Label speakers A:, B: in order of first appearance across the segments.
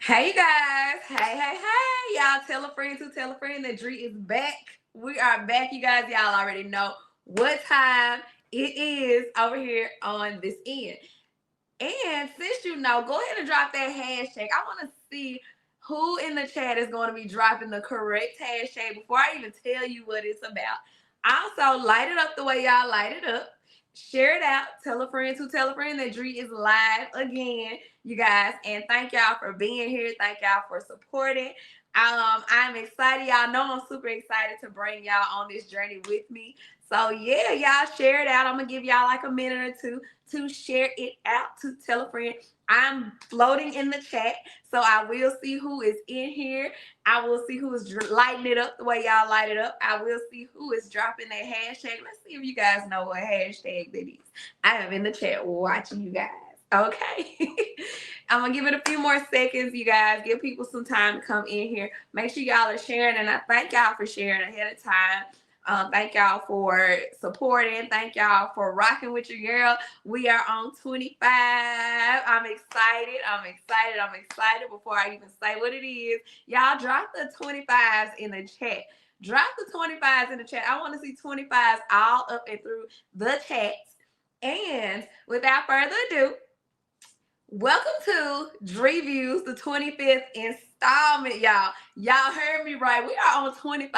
A: Hey you guys, hey, y'all tell a friend to tell a friend that Dree is back. We are back, you guys. Y'all already know what time it is over here on this end. And since you know, go ahead and drop that hashtag. I want to see who in the chat is going to be dropping the correct hashtag before I even tell you what it's about. Also, light it up the way y'all light it up. Share it out. Tell a friend to tell a friend that Dree is live again, you guys. And thank y'all for being here. Thank y'all for supporting. I'm excited. Y'all know I'm super excited to bring y'all on this journey with me. So yeah, y'all share it out. I'm gonna give y'all like a minute or two to share it out, to tell a friend. I'm floating in the chat, so I will see who is in here. I will see who is lighting it up the way y'all light it up. I will see who is dropping that hashtag. Let's see if you guys know what hashtag that is. I am in the chat watching you guys. Okay. I'm going to give it a few more seconds, you guys. Give people some time to come in here. Make sure y'all are sharing, and I thank y'all for sharing ahead of time. Thank y'all for supporting. Thank y'all for rocking with your girl. We are on 25. I'm excited. I'm excited. Before I even say what it is, y'all drop the 25s in the chat. Drop the 25s in the chat. I want to see 25s all up and through the chats. And without further ado, welcome to Dreviews, the 25th installment, y'all. Y'all heard me right. We are on 25.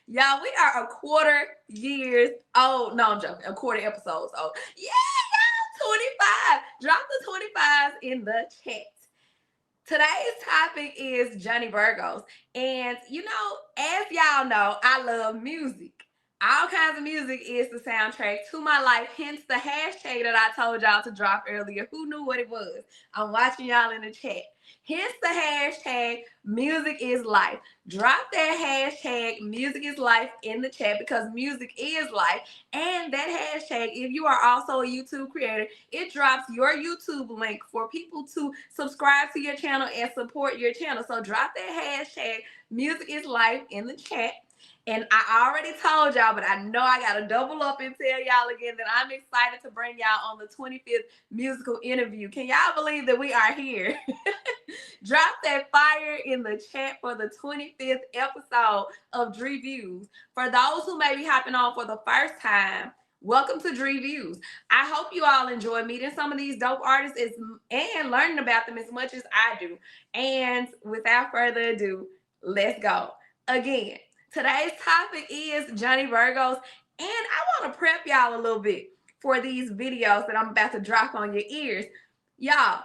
A: Y'all, we are a quarter years old. No, I'm joking. A quarter episodes old. Yeah, y'all, 25. Drop the 25s in the chat. Today's topic is Johnny Burgos. And, you know, as y'all know, I love music. All kinds of music is the soundtrack to my life, hence the hashtag that I told y'all to drop earlier. Who knew what it was? I'm watching y'all in the chat. Hence the hashtag music is life. Drop that hashtag music is life in the chat, because music is life. And that hashtag, if you are also a YouTube creator, it drops your YouTube link for people to subscribe to your channel and support your channel. So drop that hashtag music is life in the chat. And I already told y'all, but I know I got to double up and tell y'all again that I'm excited to bring y'all on the 25th musical interview. Can y'all believe that we are here? Drop that fire in the chat for the 25th episode of Dreviews. For those who may be hopping on for the first time, welcome to Dreviews. I hope you all enjoy meeting some of these dope artists and learning about them as much as I do. And without further ado, let's go. Again, today's topic is Johnny Burgos, and I want to prep y'all a little bit for these videos that I'm about to drop on your ears. Y'all,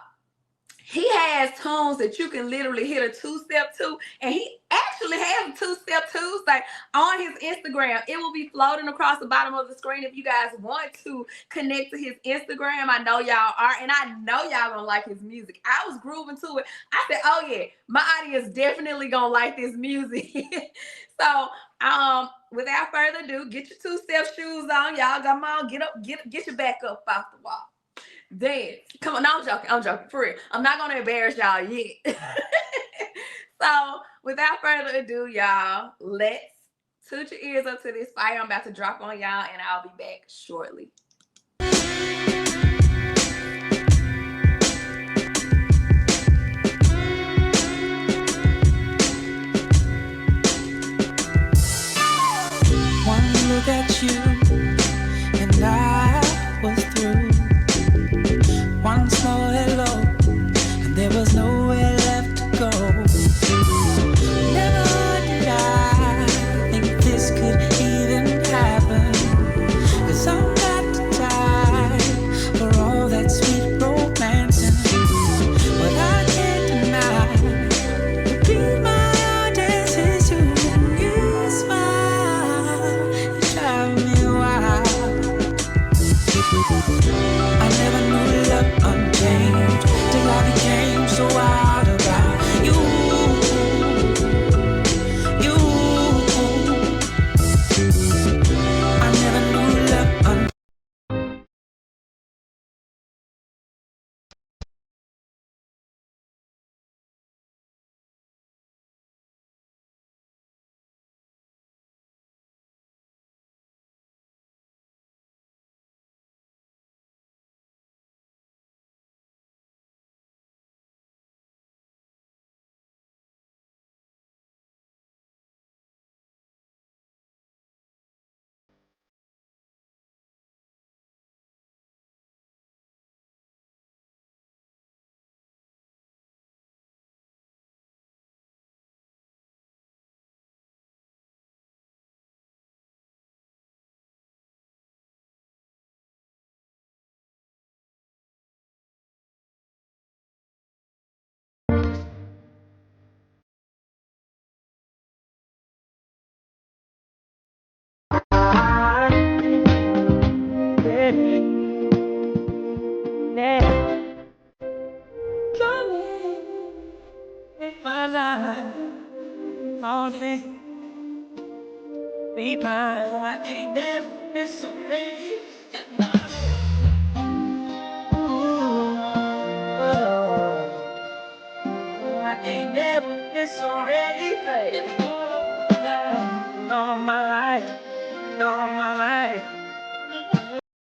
A: he has tunes that you can literally hit a two-step to, and he actually has a two-step Tuesday on his Instagram. It will be floating across the bottom of the screen if you guys want to connect to his Instagram. I know y'all are, and I know y'all gonna like his music. I was grooving to it. I said, oh yeah, my audience definitely gonna like this music. So without further ado, get your two-step shoes on. Y'all come on, get up, get your back up off the wall. Dance. Come on, no, I'm joking, for real. I'm not gonna embarrass y'all yet. So without further ado, y'all, let's toot your ears up to this fire I'm about to drop on y'all, and I'll be back shortly.
B: One look at you and I was through. One small hello and there was nowhere left to go. Never did I think this could even happen, 'cause I'm not the life, only be mine. I ain't never been so ready. I ain't never been so ready. All my life, all my life.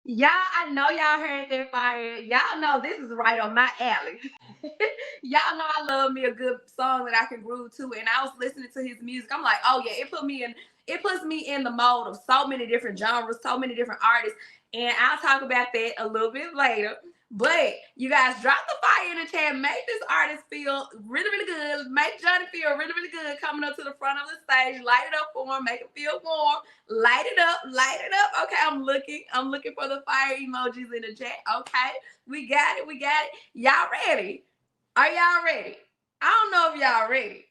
A: Y'all, I know y'all heard that fire. Y'all know this is right on my alley. Y'all know I love me a good song that I can groove to. And I was listening to his music. I'm like, oh yeah, it puts me in the mode of so many different genres, so many different artists. And I'll talk about that a little bit later. But you guys drop the fire in the chat. Make this artist feel really, really good. Make Johnny feel really, really good coming up to the front of the stage. Light it up for him. Make him feel warm. Light it up. Light it up. Okay, I'm looking for the fire emojis in the chat. Okay, we got it. We got it. Y'all ready? Are y'all ready? I don't know if y'all ready.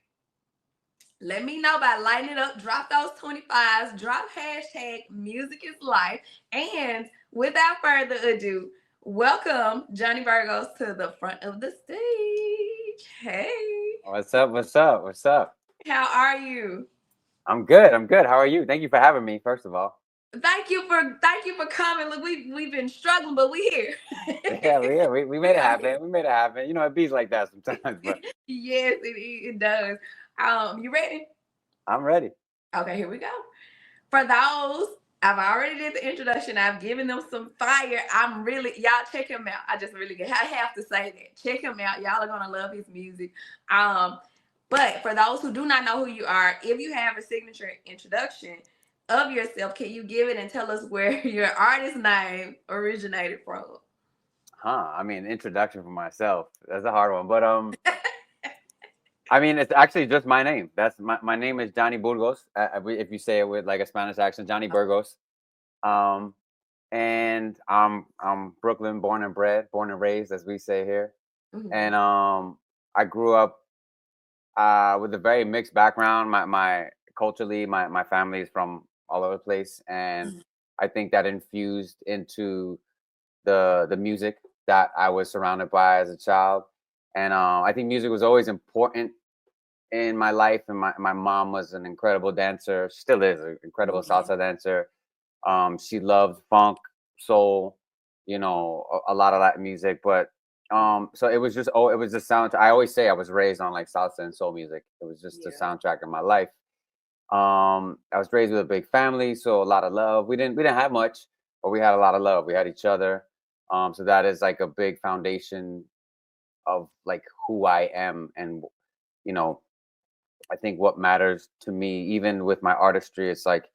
A: Let me know by lighting it up. Drop those 25s. Drop hashtag music is life. And without further ado, welcome Johnny Burgos to the front of the stage. Hey.
C: What's up? What's up? What's up?
A: How are you?
C: I'm good. I'm good. How are you? Thank you for having me, first of all.
A: Thank you for coming. Look, we've been struggling, but we here.
C: Yeah, we made it happen. We made it happen. You know, it bees like that sometimes, but
A: Yes, it does. You ready?
C: I'm ready.
A: Okay, here we go. For those, I've already did the introduction. I've given them some fire. Y'all check him out. I have to say that. Check him out. Y'all are gonna love his music. But for those who do not know who you are, if you have a signature introduction of yourself, can you give it and tell us where your artist name originated from?
C: I mean, introduction for myself. That's a hard one, but I mean, it's actually just my name. That's my name is Johnny Burgos. If you say it with like a Spanish accent, Johnny Burgos. And I'm Brooklyn born and raised, as we say here.
A: Mhm.
C: And I grew up with a very mixed background. My culturally, my family is from all over the place, and I think that infused into the music that I was surrounded by as a child. And I think music was always important in my life. And my mom was an incredible dancer. She still is an incredible salsa dancer. She loved funk, soul, you know, a lot of that music. But so it was just it was the sound. I always say I was raised on like salsa and soul music. It was just the soundtrack of my life. I was raised with a big family, so a lot of love. We didn't have much, but we had a lot of love. We had each other. So that is like a big foundation of like who I am, and you know, I think what matters to me, even with my artistry, it's like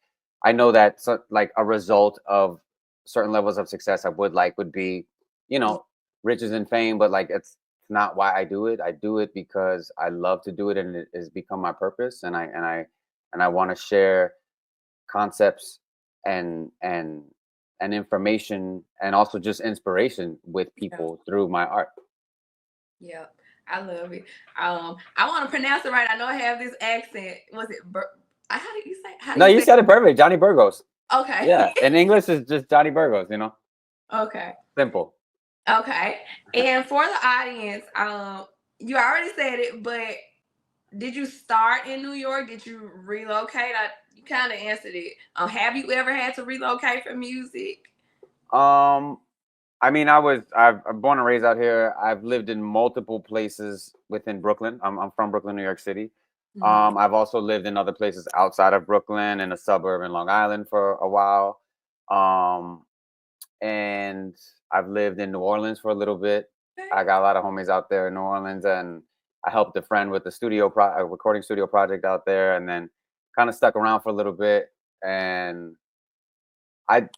C: I know that like a result of certain levels of success I would be, you know, riches and fame, but like it's not why I do it. I do it because I love to do it, and it has become my purpose, and I want to share concepts and information and also just inspiration with people through my art.
A: Yeah, I love it. I want to pronounce it right. I know I have this accent. Was it? How did you say?
C: No, you said it perfect, Johnny Burgos.
A: Okay.
C: Yeah, in English it's just Johnny Burgos. You know.
A: Okay.
C: Simple.
A: Okay. And for the audience, you already said it, but did you start in New York? Did you relocate? You kind of answered it. Have you ever had to relocate for music?
C: I mean, I'm born and raised out here. I've lived in multiple places within Brooklyn. I'm from Brooklyn, New York City. I've also lived in other places outside of Brooklyn, in a suburb in Long Island for a while. And I've lived in New Orleans for a little bit. I got a lot of homies out there in New Orleans, and I helped a friend with the recording studio project out there, and then kind of stuck around for a little bit. And I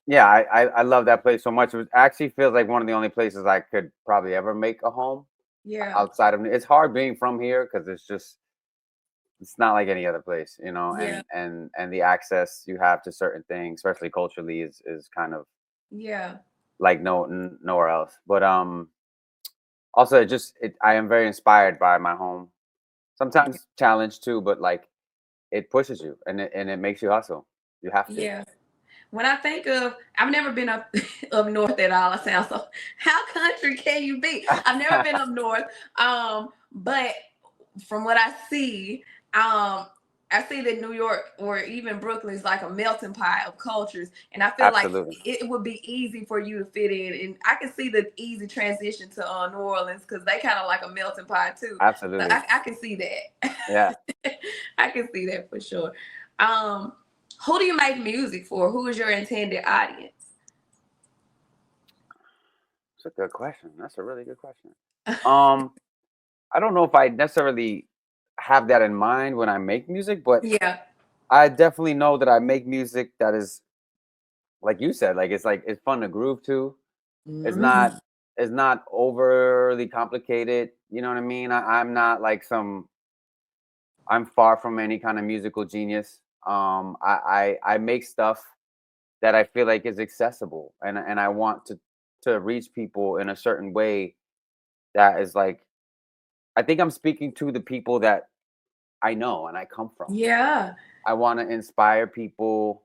C: love that place so much. It actually feels like one of the only places I could probably ever make a home.
A: Yeah.
C: Outside of it's hard being from here because it's not like any other place, you know.
A: Yeah.
C: And the access you have to certain things, especially culturally, is kind of like nowhere else. But also I am very inspired by my home. Sometimes challenged too, but like it pushes you and it makes you hustle. You have to.
A: Yeah. When I think of, I've never been up north at all. I sound so. How country can you be? I've never been up north. But from what I see, I see that New York or even Brooklyn is like a melting pot of cultures, and I feel like
C: Absolutely.
A: it would be easy for you to fit in. And I can see the easy transition to New Orleans because they kind of like a melting pot too. So
C: Absolutely.
A: I can see that.
C: Yeah.
A: I can see that for sure. Who do you make music for? Who is your intended audience?
C: That's a good question. That's a really good question. Um, I don't know if I necessarily have that in mind when I make music, but
A: Yeah.
C: I definitely know that I make music that is, like it's fun to groove to. It's
A: Mhm.
C: not it's not overly complicated. You know what I mean? I'm not like some. I'm far from any kind of musical genius. I make stuff that I feel like is accessible, and I want to reach people in a certain way that is like, I think I'm speaking to the people that I know and I come from.
A: Yeah.
C: I want to inspire people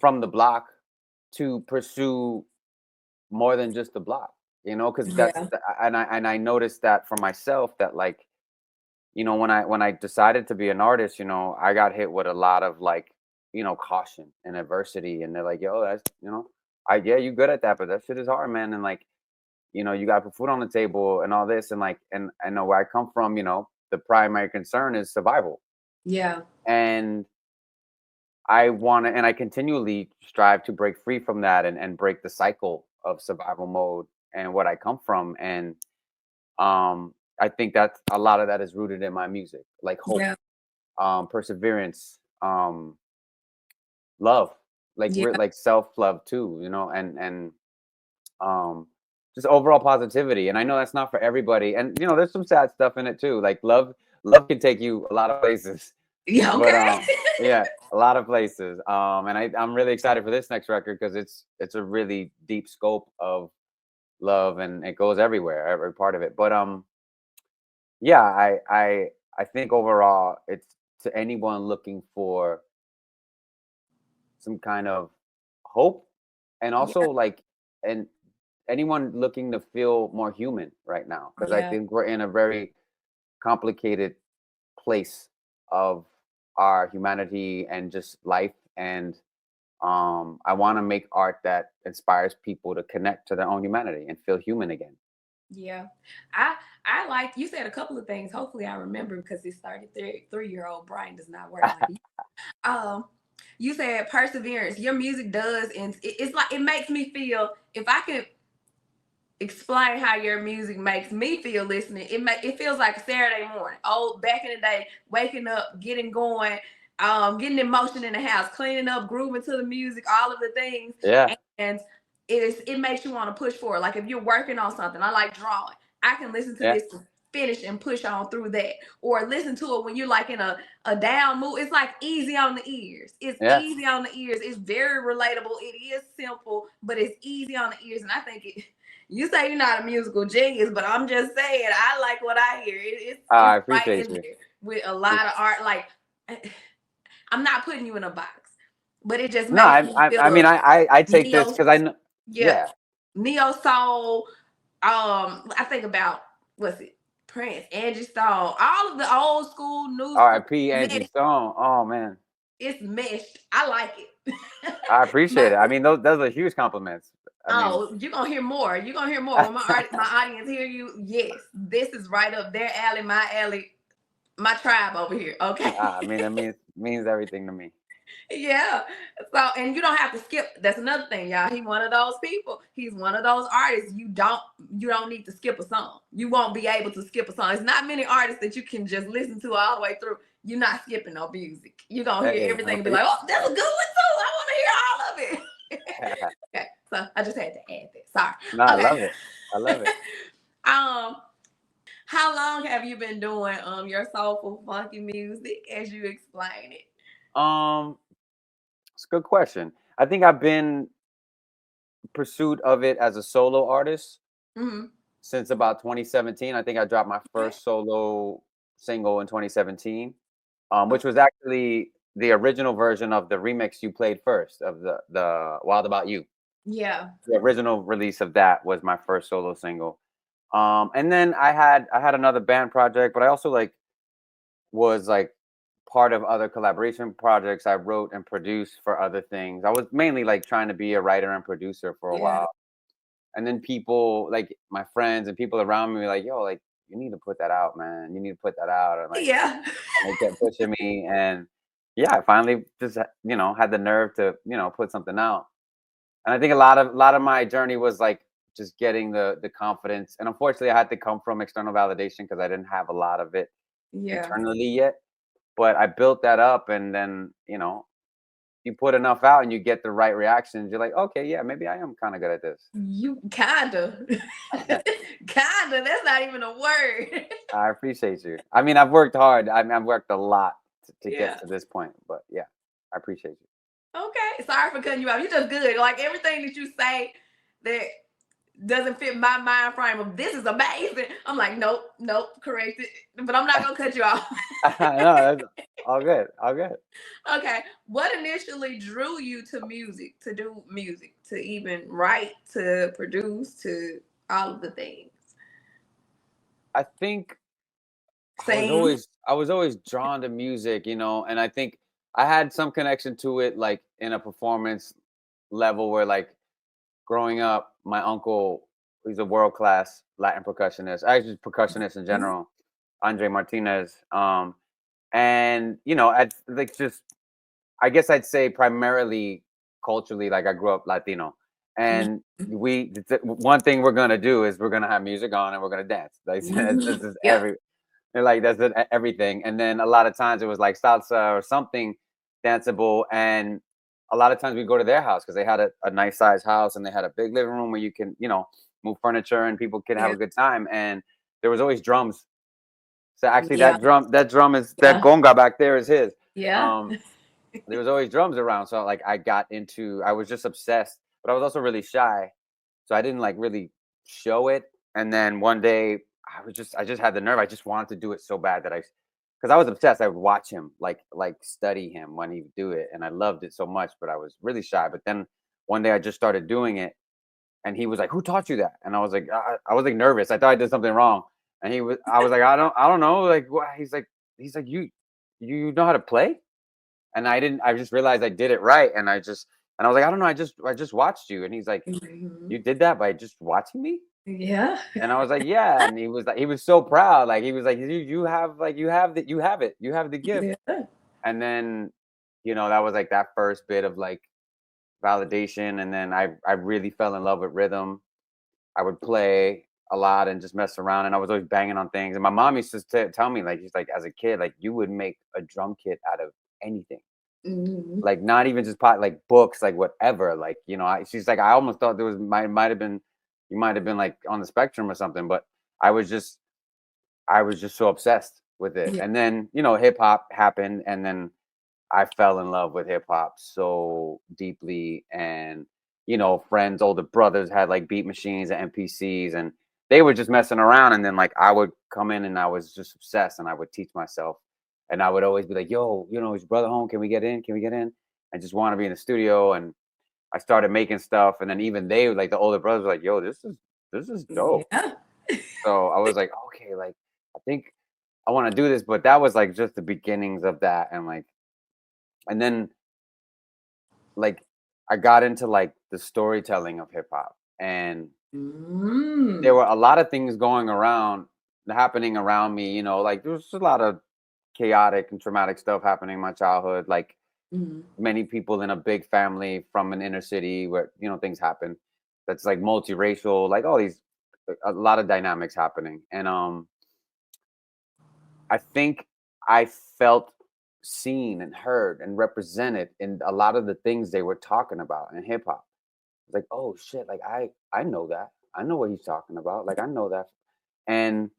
C: from the block to pursue more than just the block, because
A: Yeah.
C: and I noticed that for myself that, like, when I decided to be an artist, I got hit with a lot of, like, caution and adversity, and they're like, yo, that's, yeah, you good at that, but that shit is hard, man. And, like, you got to put food on the table and all this, and, like, and I know where I come from, the primary concern is survival.
A: Yeah.
C: And I continually strive to break free from that, and break the cycle of survival mode and what I come from. And I think that a lot of that is rooted in my music, like hope,
A: Yeah.
C: perseverance, love, like
A: Yeah.
C: like self-love too, and um just overall positivity. And I know that's not for everybody, and there's some sad stuff in it too. Like, love can take you a lot of places.
A: Yeah.
C: But
A: Okay.
C: yeah, a lot of places. And I'm really excited for this next record because it's a really deep scope of love, and it goes everywhere, every part of it. But yeah, I think overall it's to anyone looking for some kind of hope, and also,
A: Yeah.
C: like, and anyone looking to feel more human right now, because I
A: Yeah.
C: think we're in a very complicated place of our humanity and just life. And I want to make art that inspires people to connect to their own humanity and feel human again.
A: Yeah. I I like you said a couple of things. Hopefully I remember because this 33-year-old brain does not work like you. Um you said perseverance. Your music does, and it's like it makes me feel, if I could explain how your music makes me feel listening, it feels like a Saturday morning. Oh, back in the day, waking up, getting going, getting in motion in the house, cleaning up, grooving to the music, all of the things.
C: Yeah,
A: And it makes you want to push forward. Like if you're working on something, I like drawing. I can listen to
C: yeah,
A: this to finish and push on through that. Or listen to it when you're like in a down mood. It's like easy on the ears. It's
C: yeah.
A: easy on the ears. It's very relatable. It is simple, but it's easy on the ears. And I think you say you're not a musical genius, but I'm just saying I like what I hear. It's
C: I
A: right
C: appreciate
A: in
C: you.
A: there with a lot of art. Like I'm not putting you in a box, but it just
C: No,
A: makes me feel
C: I mean,
A: a
C: I take this
A: neo,
C: because I know.
A: yeah,
C: Yeah.
A: neo soul. I think about what's it, Prince, Angie Stone, all of the old school, new school.
C: R.I.P. Angie Stone. Oh man,
A: It's meshed. I like it.
C: I appreciate
A: My
C: it. I mean, those are huge compliments. I mean,
A: Oh, you're gonna hear more. You're gonna hear more when my audience hear you. Yes, this is right up their alley, my alley, my tribe over here. Okay.
C: I mean, it means everything to me.
A: Yeah. So, and you don't have to skip. That's another thing, y'all. He's one of those people. He's one of those artists. You don't need to skip a song. You won't be able to skip a song. It's not many artists that you can just listen to all the way through. You're not skipping no music. You're gonna hear
C: Hey,
A: everything and be like, oh, that's a good one too. I want to hear all of it.
C: I
A: Okay. So I just had to add that.
C: no, I
A: Sorry. Okay.
C: love it. I love it.
A: um, how long have you been doing your soulful funky music as you explain it?
C: Um, it's a good question. I think I've been pursuit of it as a solo artist
A: Hmm.
C: since about 2017. I think I dropped my
A: Okay.
C: first solo single in 2017, which
A: Okay.
C: was actually the original version of the remix you played first of the Wild About You.
A: Yeah.
C: The original release of that was my first solo single. And then I had another band project, but I also like was like part of other collaboration projects. I wrote and produced for other things. I was mainly like trying to be a writer and producer for a
A: Yeah.
C: while. And then people like my friends and people around me were like, yo, like you need to put that out, man. You need to put that out. And like
A: Yeah.
C: and they kept pushing me. And yeah, I finally just had the nerve to, put something out. And I think a lot of my journey was like just getting the confidence. And unfortunately I had to come from external validation because I didn't have a lot of it
A: Yeah.
C: internally yet. But I built that up, and then, you put enough out and you get the right reactions, you're like, okay, yeah, maybe I am kind of good at this.
A: You kinda. Kinda. That's not even a word.
C: I appreciate you. I mean, I've worked hard. I mean, I've worked a lot to get
A: Yeah.
C: to this point, but yeah, I appreciate you.
A: Okay. Sorry for cutting you off. You're just good. Like everything that you say that doesn't fit my mind frame of this is amazing. I'm like, nope, nope, correct it. But I'm not gonna cut you off.
C: No, that's all good. All good.
A: Okay. What initially drew you to music, to do music, to even write, to produce, to all of the things?
C: I think I was
A: Sing.
C: always I was always drawn to music, and I think I had some connection to it, like in a performance level where, like, growing up, my uncle, he's a world class Latin percussionist, actually percussionist in
A: Mhm.
C: general, Andre Martinez. And at like just I guess I'd say primarily culturally, like I grew up Latino, and one thing we're gonna do is we're gonna have music on and we're gonna dance. Like this
A: Mhm.
C: is
A: Yep.
C: and like that's everything. And then a lot of times it was like salsa or something danceable, and a lot of times we go to their house because they had a nice sized house and they had a big living room where you can move furniture and people can have
A: Yeah.
C: a good time. And there was always drums. So actually,
A: Yeah.
C: that drum is that
A: Yeah.
C: conga back there is his.
A: Yeah.
C: Um, there was always drums around, so like I was just obsessed, but I was also really shy, so I didn't like really show it. And then one day I just had the nerve. I just wanted to do it so bad that because I was obsessed. I would watch him, like study him when he would do it, and I loved it so much. But I was really shy. But then one day I just started doing it, and he was like, "Who taught you that?" And I was like nervous. I thought I did something wrong, and I was like, I don't know. Like what? He's like, you know how to play? And I didn't. I just realized I did it right, and I was like, I don't know. I just watched you, and he's like,
A: Mhm.
C: you did that by just watching me.
A: Yeah.
C: And I was like, yeah. And he was so proud. Like he was like, you have like you have the gift.
A: Yeah.
C: And then, that was like that first bit of like validation. And then I really fell in love with rhythm. I would play a lot and just mess around, and I was always banging on things. And my mom used to tell me, like, she's like, as a kid, like you would make a drum kit out of anything,
A: Mhm.
C: like not even just pot, like books, like whatever. Like, she's like, I almost thought there was might have been you might have been like on the spectrum or something, but I was just I was just so obsessed with it.
A: Yeah.
C: And then, hip hop happened, and then I fell in love with hip hop so deeply. And, friends, older brothers had like beat machines and MPCs, and they were just messing around. And then like I would come in and I was just obsessed, and I would teach myself. And I would always be like, yo, is your brother home? Can we get in? Can we get in? I just want to be in the studio. And I started making stuff. And then even they, like the older brothers, were like, yo, this is dope.
A: Yeah.
C: So I was like, okay, like I think I want to do this. But that was like just the beginnings of that. And then like I got into like the storytelling of hip hop, and there
A: Mm.
C: were a lot of things going around happening around me, like there was a lot of chaotic and traumatic stuff happening in my childhood, like
A: Mhm.
C: many people in a big family from an inner city where, things happen. That's like multiracial, like all these a lot of dynamics happening. And I think I felt seen and heard and represented in a lot of the things they were talking about in hip hop. Like, oh shit, like I know that. I know what he's talking about. Like I know that. And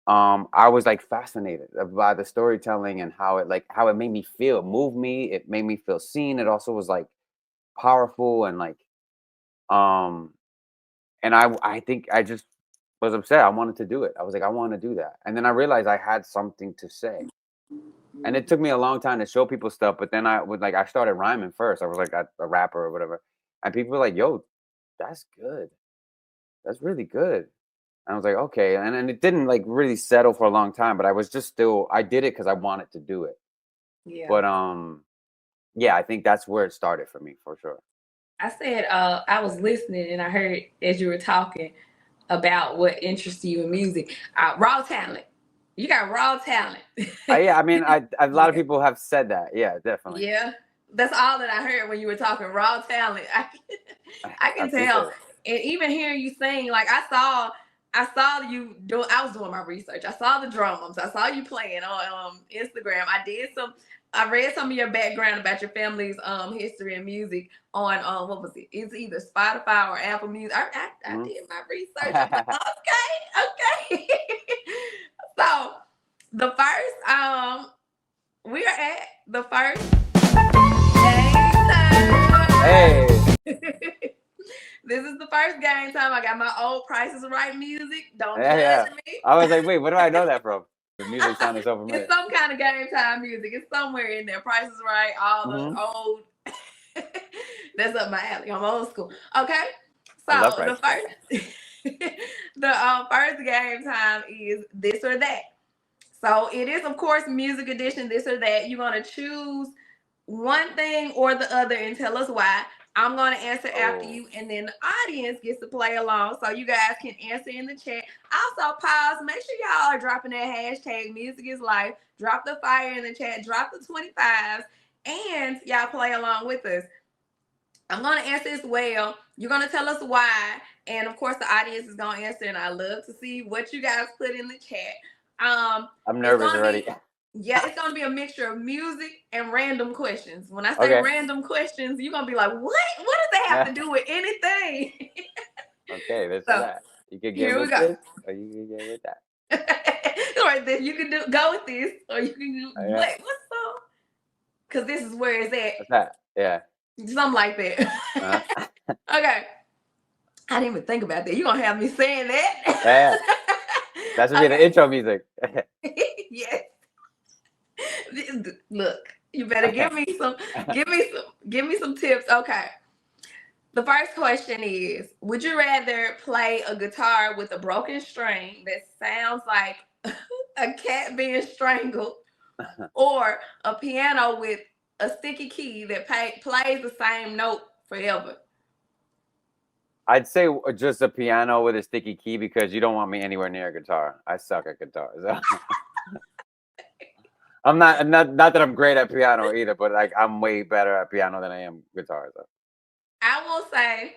C: I was like fascinated by the storytelling and how it made me feel, it moved me, it made me feel seen. It also was like powerful and like um and I think I just was upset. I wanted to do it. I was like, I want to do that. And then I realized I had something to say. And it took me a long time to show people stuff, but then I started rhyming first. I was like a rapper or whatever. And people were like, yo, that's good. That's really good. I was like, okay, and it didn't like really settle for a long time, but I was just still I did it because I wanted to do it.
A: Yeah.
C: But yeah, I think that's where it started for me for sure.
A: I said, I was listening and I heard as you were talking about what interests you in music. Raw talent. You got raw talent.
C: Yeah, I mean, a lot of
A: Yeah.
C: people have said that. Yeah, definitely.
A: Yeah. That's all that I heard when you were talking raw talent. I
C: I
A: can
C: appreciate
A: tell.
C: it.
A: And even hearing you sing, like I saw you do. I was doing my research. I saw the drums. I saw you playing on Instagram. I read some of your background about your family's history and music on what was it? It's either Spotify or Apple Music. I did my research. I was like, okay. So the first we are at the first game time.
C: Hey.
A: This is the first game time. I got my old Price is Right music. Don't
C: Yeah.
A: judge me.
C: I was like, wait, where do I know that from? The music sounded so familiar.
A: It's some kind of game time music. It's somewhere in there. Price is Right, all the old. That's up my alley. I'm old school. Okay. So the first game time is this or that. So it is, of course, music edition, this or that. You're going to choose one thing or the other and tell us why. I'm going to answer after you, and then the audience gets to play along, so you guys can answer in the chat. Also, pause. Make sure y'all are dropping that hashtag Music is Life. Drop the fire in the chat. Drop the 25s, and y'all play along with us. I'm going to answer as well. You're going to tell us why, and of course, the audience is going to answer, and I love to see what you guys put in the chat.
C: I'm nervous already.
A: Yeah, it's gonna be a mixture of music and random questions. When I say random questions, you're gonna be like, what? What does that have to do with anything?
C: Okay, this is that. You can get with this, or you can get with that.
A: Right then, you can go with this, or you can do what's up? Because this is where it's at.
C: What's that? Yeah.
A: Something like that. Okay. I didn't even think about that. You're gonna have me saying that.
C: Yeah. That should be the intro music.
A: Yes. Look, you better give me some tips. Okay. The first question is, would you rather play a guitar with a broken string that sounds like a cat being strangled, or a piano with a sticky key that plays the same note forever?
C: I'd say just a piano with a sticky key, because you don't want me anywhere near a guitar. I suck at guitar. So. I'm not that I'm great at piano either, but like I'm way better at piano than I am guitar. So.
A: I will say,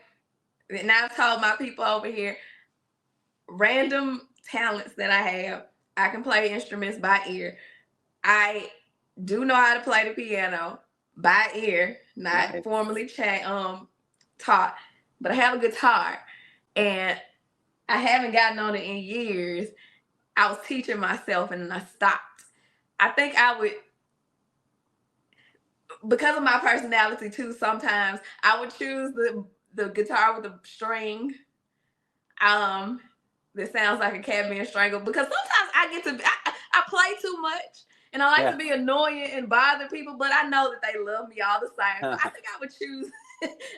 A: and I've told my people over here, random talents that I have. I can play instruments by ear. I do know how to play the piano by ear, not formally taught. But I have a guitar, and I haven't gotten on it in years. I was teaching myself, and then I stopped. I think I would, because of my personality too, sometimes I would choose the guitar with a string that sounds like a cat being strangled, because sometimes I play too much, and I like to be annoying and bother people, but I know that they love me all the same. So I think I would choose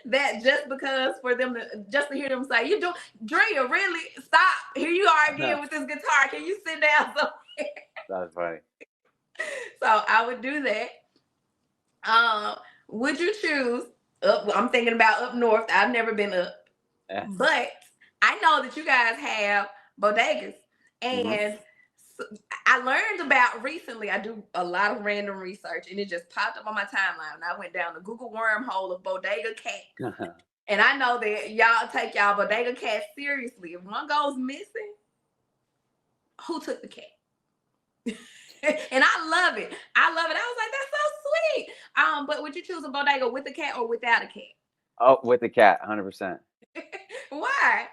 A: that, just because for them to hear them say, "You do, Drea, really? Stop! Here you are again with this guitar. Can you sit down somewhere?"
C: That's funny.
A: So I would do that. Would you choose I'm thinking about up north. I've never been up, but I know that you guys have bodegas, and I learned about recently. I do a lot of random research, and it just popped up on my timeline. And I went down the Google wormhole of bodega cats, and I know that y'all take y'all bodega cats seriously. If one goes missing, who took the cat? And I love it. I was like, that's so sweet. But would you choose a bodega with a cat or without a cat?
C: Oh, with the cat, 100%.
A: Why?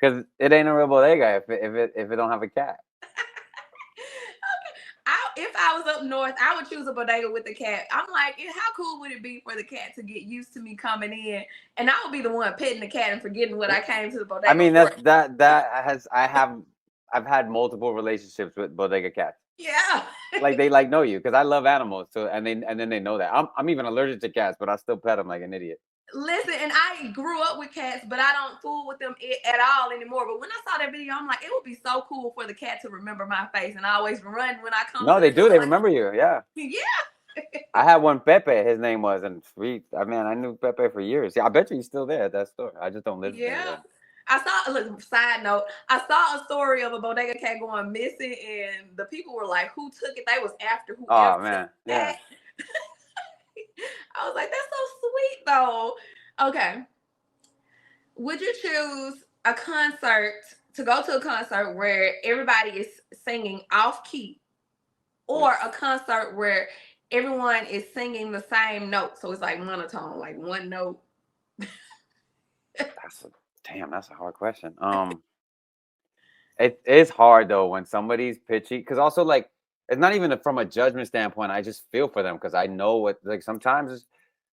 C: Because it ain't a real bodega if it don't have a cat.
A: If I was up north, I would choose a bodega with a cat. I'm like, how cool would it be for the cat to get used to me coming in, and I would be the one petting the cat and forgetting what I came to the bodega.
C: I mean, I've had multiple relationships with bodega cats.
A: Yeah.
C: Like they know you, because I love animals. So and then they know that I'm even allergic to cats, but I still pet them like an idiot.
A: Listen, and I grew up with cats, but I don't fool with them at all anymore. But when I saw that video, I'm like, it would be so cool for the cat to remember my face, and I always run when I come
C: No,
A: to the
C: they do.
A: door.
C: They
A: Like,
C: remember you. Yeah.
A: yeah.
C: I had one Pepe. His name was, and man, I knew Pepe for years. Yeah, I bet you he's still there at that store. I just don't live there.
A: Yeah.
C: Yeah.
A: I saw, look, side note, I saw a story of a bodega cat going missing, and the people were like, who took it? They was after whoever
C: Oh
A: took
C: man.
A: the
C: Yeah.
A: cat. I was like, that's so sweet, though. Okay. Would you choose a concert to go to a concert where everybody is singing off key, or a concert where everyone is singing the same note? So it's like monotone, like one note.
C: That's a hard question. It is hard though when somebody's pitchy, because also like it's not even from a judgment standpoint. I just feel for them because I know what, like, sometimes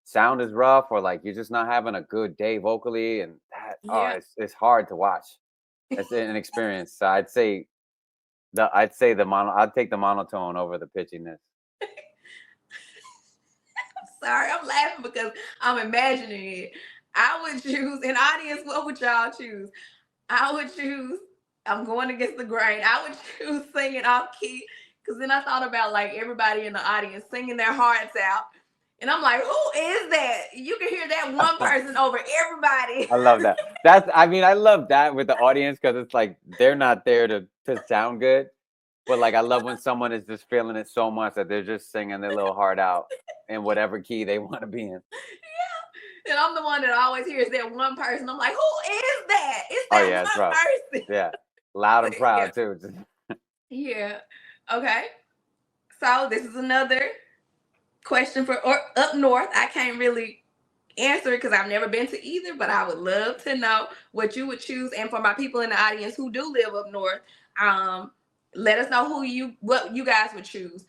C: sound is rough, or like you're just not having a good day vocally, and that
A: Yeah.
C: it's hard to watch. It's an experience. So I'd take the monotone over the pitchiness.
A: Sorry, I'm laughing because I'm imagining it. I would choose an audience. What would y'all choose? I would choose. I'm going against the grain. I would choose singing off key, because then I thought about like everybody in the audience singing their hearts out, and I'm like, who is that? You can hear that one person over everybody.
C: I love that. I love that with the audience, because it's like they're not there to sound good. But like I love when someone is just feeling it so much that they're just singing their little heart out in whatever key they want to be in.
A: And I'm the one that always hears that one person. I'm like, who is that? It's
C: Oh
A: that
C: yeah, it's
A: one
C: rough.
A: person.
C: Yeah. Loud and proud
A: Yeah.
C: too.
A: Yeah. Okay. So this is another question for or up north. I can't really answer it because I've never been to either, but I would love to know what you would choose. And for my people in the audience who do live up north, let us know what you guys would choose.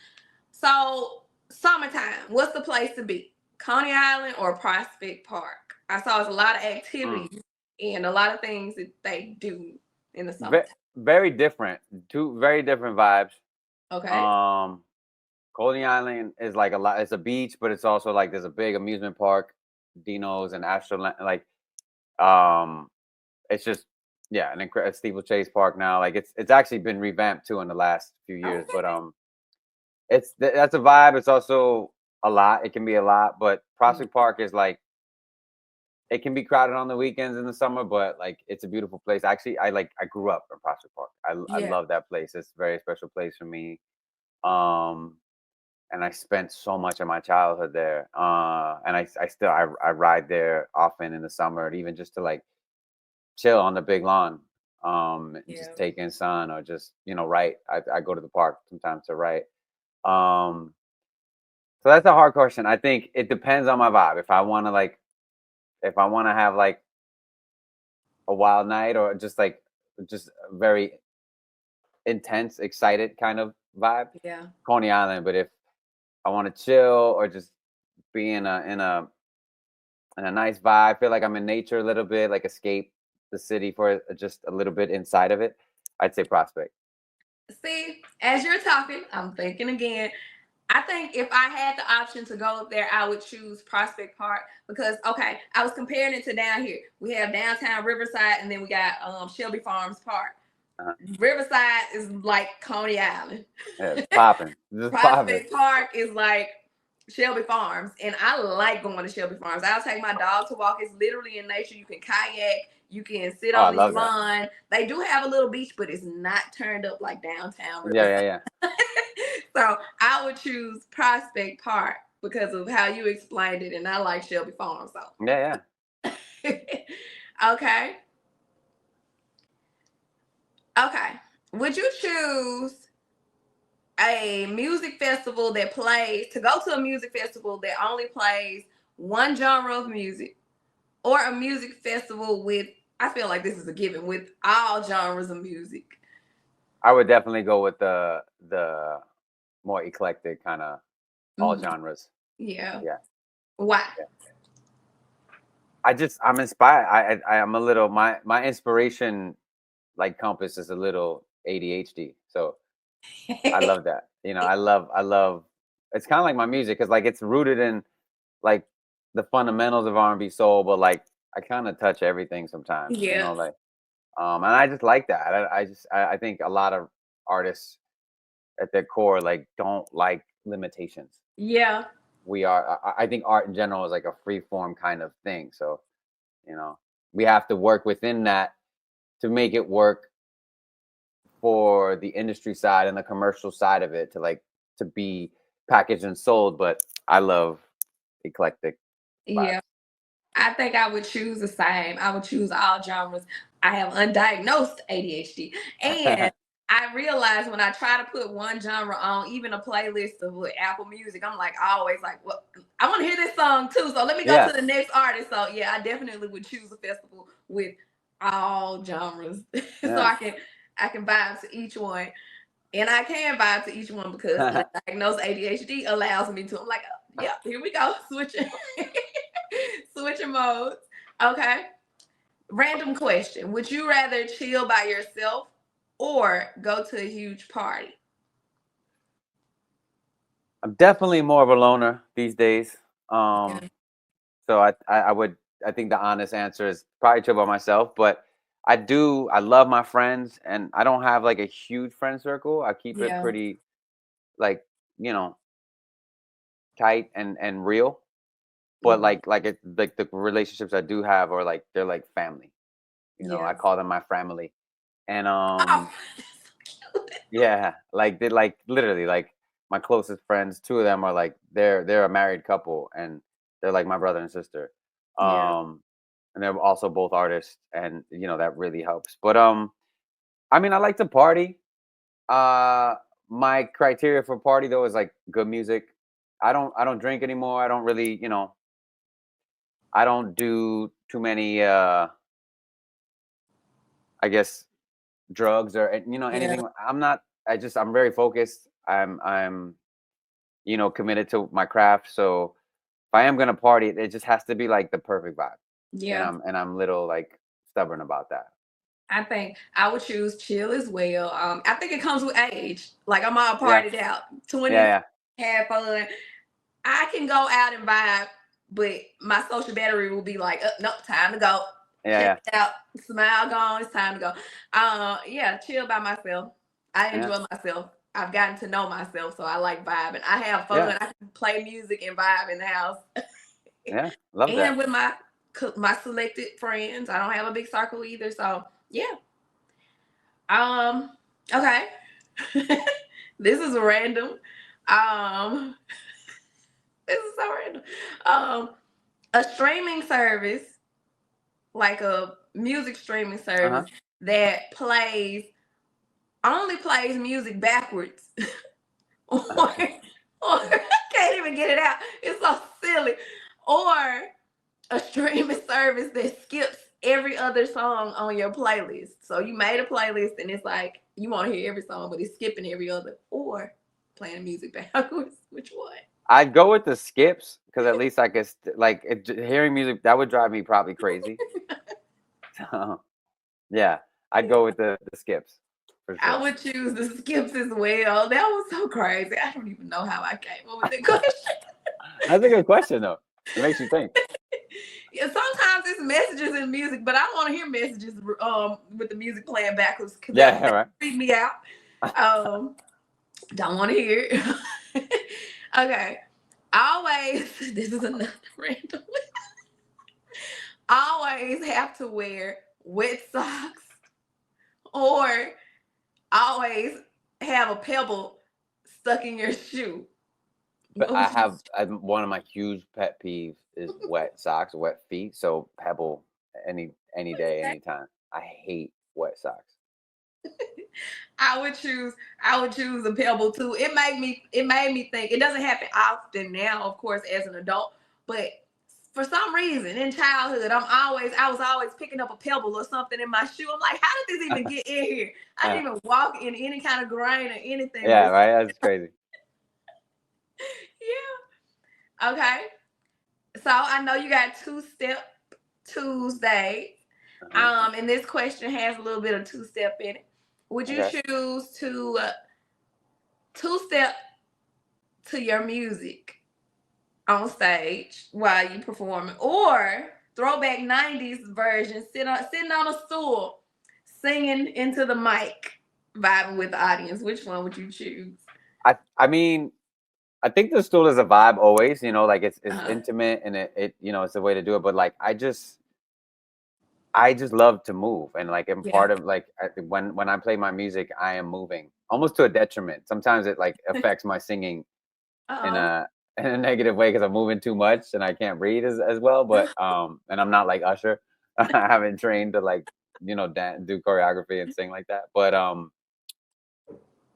A: So summertime, what's the place to be? Coney Island or Prospect Park? I saw it's a lot of activities and a lot of things that they do in the summertime.
C: Very different. Two very different vibes.
A: Okay.
C: Coney Island is like a lot. It's a beach, but it's also like there's a big amusement park, Dino's and Astroland. Like, it's just an incredible Steeplechase Park now. Like it's actually been revamped too in the last few years.
A: Okay.
C: But that's a vibe. It's also a lot. It can be a lot, but Prospect Park is like, it can be crowded on the weekends in the summer, but like it's a beautiful place. Actually, I grew up in Prospect Park. I
A: Yeah.
C: love that place. It's a very special place for me. And I spent so much of my childhood there. And I still ride there often in the summer, even just to like chill on the big lawn, just take in sun, or just write. I go to the park sometimes to write. So that's a hard question. I think it depends on my vibe. If I want to have like a wild night, or just very intense, excited kind of vibe,
A: Yeah.
C: Coney Island. But if I want to chill, or just be in a nice vibe, feel like I'm in nature a little bit, like escape the city for just a little bit inside of it, I'd say Prospect.
A: See, as you're talking, I'm thinking again. I think if I had the option to go up there, I would choose Prospect Park because, okay, I was comparing it to down here. We have downtown Riverside, and then we got Shelby Farms Park. Riverside is like Coney Island.
C: Yeah, it's popping.
A: Prospect Park is like Shelby Farms, and I like going to Shelby Farms. I'll take my dog to walk. It's literally in nature. You can kayak. You can sit on the lawn. They do have a little beach, but it's not turned up like downtown Riverside.
C: Yeah.
A: So I would choose Prospect Park because of how you explained it, and I like Shelby Farms. So
C: yeah.
A: Okay. Would you choose a music festival that plays to go to a music festival that only plays one genre of music, or a music festival with, I feel like this is a given, with all genres of music?
C: I would definitely go with the more eclectic kind of all genres.
A: Yeah.
C: Why?
A: Yeah.
C: I'm inspired. I'm a little, my inspiration like compass is a little ADHD. So I love that. I love it's kind of like my music, because like it's rooted in like the fundamentals of R&B soul, but like I kind of touch everything sometimes, you
A: Yeah.
C: know, like and I just like that. I think a lot of artists at their core like don't like limitations.
A: Yeah.
C: I think art in general is like a free form kind of thing. So, you know, we have to work within that to make it work for the industry side and the commercial side of it to like to be packaged and sold. But I love eclectic
A: Yeah.
C: vibes.
A: I think I would choose the same. I would choose all genres. I have undiagnosed ADHD. And I realize when I try to put one genre on, even a playlist of with Apple Music, I'm like always like, well, I want to hear this song too. So let me go
C: Yeah,
A: to the next artist. So yeah, I definitely would choose a festival with all genres. So
C: yeah.
A: I can vibe to each one. And I can vibe to each one because undiagnosed ADHD allows me to. I'm like, oh, yeah, here we go. Switching switching modes. Okay. Random question. Would you rather chill by yourself or go to a huge party?
C: I'm definitely more of a loner these days.
A: Yeah.
C: So I would I think the honest answer is probably chill by myself, but I love my friends and I don't have like a huge friend circle. I keep it
A: Yeah.
C: pretty like, you know, tight and real. But
A: Mhm.
C: like it like the relationships I do have are like they're like family. You know, I
A: Yeah.
C: call them my family. And
A: Oh,
C: yeah, like they like literally like my closest friends, two of them are like they're a married couple and they're like my brother and sister.
A: yeah.
C: Um and they're also both artists and you know that really helps. But I mean I like to party. My criteria for party though is like good music. I don't drink anymore. I don't really, you know, I don't do too many I guess drugs or you know
A: Yeah.
C: anything. I'm very focused. I'm you know, committed to my craft. So if I am gonna party, it just has to be like the perfect vibe.
A: Yeah.
C: And I'm little like stubborn about that.
A: I think I would choose chill as well. I think it comes with age. Like I'm all
C: Yeah,
A: partied out.
C: yeah,
A: 20s,
C: yeah,
A: have fun. I can go out and vibe, but my social battery will be like, nope, time to go.
C: yeah,
A: Check
C: yeah,
A: it out. Smile gone. It's time to go. Yeah, chill by myself. I
C: yeah,
A: enjoy myself. I've gotten to know myself, so I like vibing. I have fun.
C: yeah,
A: I can play music and vibe in the house,
C: yeah. Love
A: and
C: that.
A: with my selected friends. I don't have a big circle either, so yeah. Um. Okay. This is random. Um. This is so random. Um. A streaming service, like a music streaming
C: Uh huh.
A: service that only plays music backwards, or I can't even get it out. It's so silly. Or a streaming service that skips every other song on your playlist. So you made a playlist and it's like you want to hear every song, but it's skipping every other, or playing music backwards. Which one?
C: I'd go with the skips because at least I could hearing music that would drive me probably crazy. So yeah, I'd go with the skips for
A: I
C: sure.
A: would choose the skips as well. That was so crazy. I don't even know how I came up with that question.
C: That's a good question though. It makes you think.
A: Yeah, sometimes it's messages in music, but I don't want to hear messages with the music playing backwards because
C: Yeah,
A: that
C: right.
A: freak me out. Um, don't want to hear it. Okay. Always, this is another random. Always have to wear wet socks, or always have a pebble stuck in your shoe.
C: But
A: What would you?
C: one of my huge pet peeves is wet socks, wet feet. So Pebble any day, anytime. I hate wet socks.
A: I would choose a pebble too. It made me think. It doesn't happen often now, of course, as an adult, but for some reason in childhood, I was always picking up a pebble or something in my shoe. I'm like, how did this even get in here? I
C: Uh,
A: didn't even walk in any kind of grain or anything, but
C: yeah,
A: it's
C: right. That's crazy.
A: yeah. Okay. So I know you got two-step Tuesday.
C: Uh-huh.
A: And this question has a little bit of two-step in it. Would you
C: Okay.
A: choose to two-step to your music, on stage while you performing, or throwback '90s version, sitting on a stool, singing into the mic, vibing with the audience? Which one would you choose?
C: I mean, I think the stool is a vibe always, like it's
A: Uh-huh.
C: intimate and it it's a way to do it. But like I just love to move, and like I'm
A: Yeah.
C: part of like when I play my music, I am moving almost to a detriment. Sometimes it like affects my singing in
A: Oh.
C: a in a negative way because I'm moving too much and I can't breathe as well. But and I'm not like Usher. I haven't trained to like do choreography and sing like that. But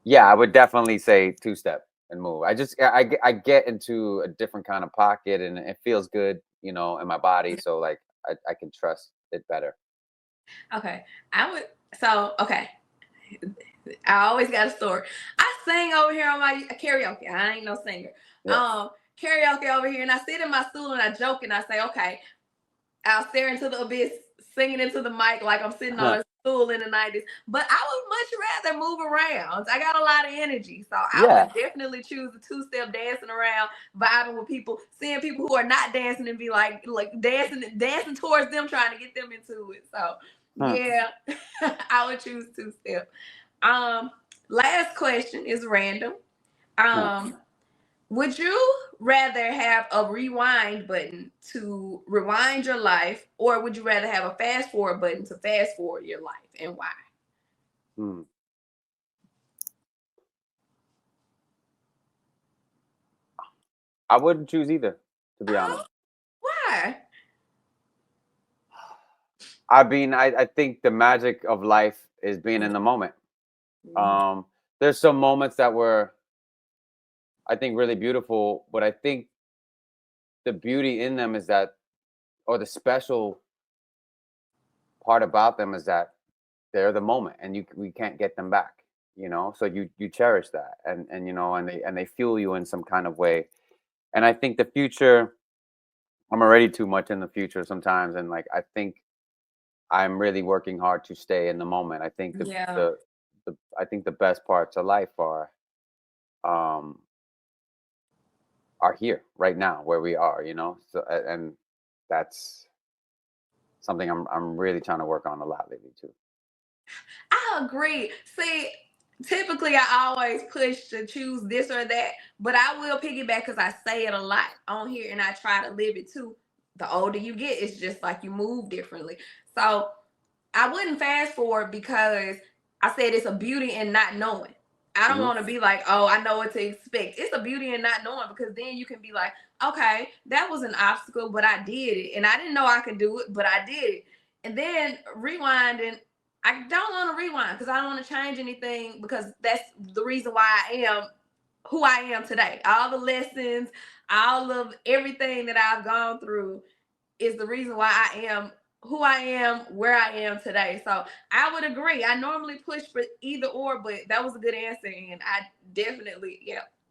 C: yeah, I would definitely say two step and move. I get into a different kind of pocket and it feels good, in my body. So like I can trust it better.
A: Okay. I would. So okay. I always got a story. I sing over here on my karaoke. I ain't no singer.
C: Yeah.
A: Karaoke over here, and I sit in my stool and I joke and I say, okay, I'll stare into the abyss, singing into the mic like I'm sitting on a stool in the '90s. But I would much rather move around. I got a lot of energy, so I
C: Yeah.
A: would definitely choose the two-step, dancing around, vibing with people, seeing people who are not dancing and be like dancing towards them, trying to get them into it. So
C: Huh.
A: yeah, I would choose two-step. Um, Last question is random.
C: Huh.
A: Um, would you rather have a rewind button to rewind your life, or would you rather have a fast forward button to fast forward your life, and why?
C: Hmm. I wouldn't choose either, to be
A: Oh,
C: honest.
A: why?
C: I mean, I think the magic of life is being in the moment.
A: Mhm.
C: Um, there's some moments that were, I think, really beautiful, but I think the beauty in them is that, or the special part about them is that they're the moment, and we can't get them back. So you cherish that, and and they fuel you in some kind of way. And I think the future, I'm already too much in the future sometimes, and like I think I'm really working hard to stay in the moment. I think
A: Yeah.
C: I think the best parts of life um are here right now where we are, So and that's something I'm really trying to work on a lot lately too.
A: I agree. See, typically I always push to choose this or that, but I will piggyback because I say it a lot on here and I try to live it too. The older you get, it's just like you move differently. So I wouldn't fast forward because I said it's a beauty in not knowing. I don't
C: Hmm.
A: want to be like, oh, I know what to expect. It's a beauty in not knowing because then you can be like, okay, that was an obstacle, but I did it. And I didn't know I could do it, but I did it. And then rewinding, I don't want to rewind because I don't want to change anything because that's the reason why I am who I am today. All the lessons, all of everything that I've gone through is the reason why I am who I am, where I am today. So I would agree. I normally push for either or, but that was a good answer, and I definitely,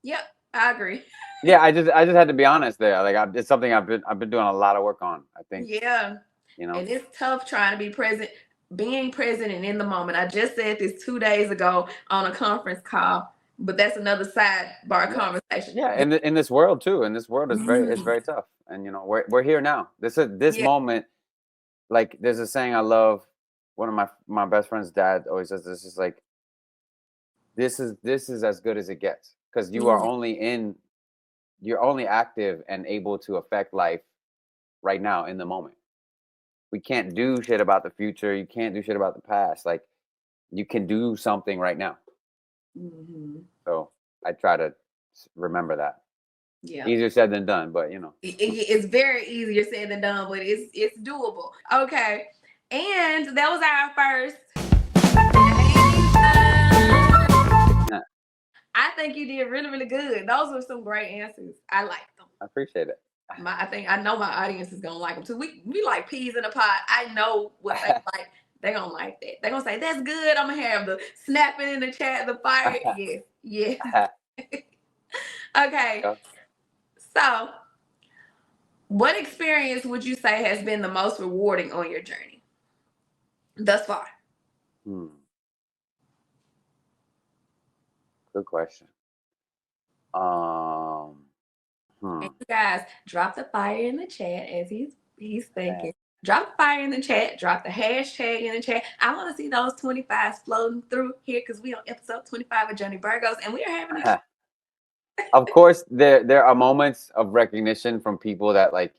A: yep, I agree.
C: Yeah, I just had to be honest there. Like it's something I've been doing a lot of work on. I think
A: Yeah,
C: you know.
A: and it's tough trying to be present, being present and in the moment. I just said this 2 days ago on a conference call, but that's another sidebar
C: Yeah,
A: conversation.
C: yeah. In this world too. In this world, it's
A: Mhm.
C: very tough. And we're here now. This
A: Yeah.
C: moment. Like there's a saying I love. One of my best friend's dad always says this is like this is as good as it gets because
A: Mhm.
C: you're only active and able to affect life right now in the moment. We can't do shit about the future. You can't do shit about the past. Like you can do something right now.
A: Mhm.
C: So I try to remember that.
A: Yeah.
C: Easier said than done, but
A: It's very easier said than done, but it's doable. Okay, and that was our first.
C: yeah,
A: I think you did really, really good. Those were some great answers. I like them.
C: I appreciate it.
A: I think I know my audience is gonna like them too. We like peas in a pot. I know what they like. They're gonna like that. They're gonna say that's good. I'm gonna have the snapping in the chat, the fire. Yes, yes. Okay,
C: Go.
A: so what experience would you say has been the most rewarding on your journey thus far?
C: Hmm, good question. Um,
A: And
C: Hmm.
A: you guys, drop the fire in the chat as he's
C: Man.
A: thinking. Drop the fire in the chat. Drop the hashtag in the chat. I want to see those 25s floating through here because we on episode 25 of Johnny Burgos, and we are having a
C: Of course, there are moments of recognition from people that like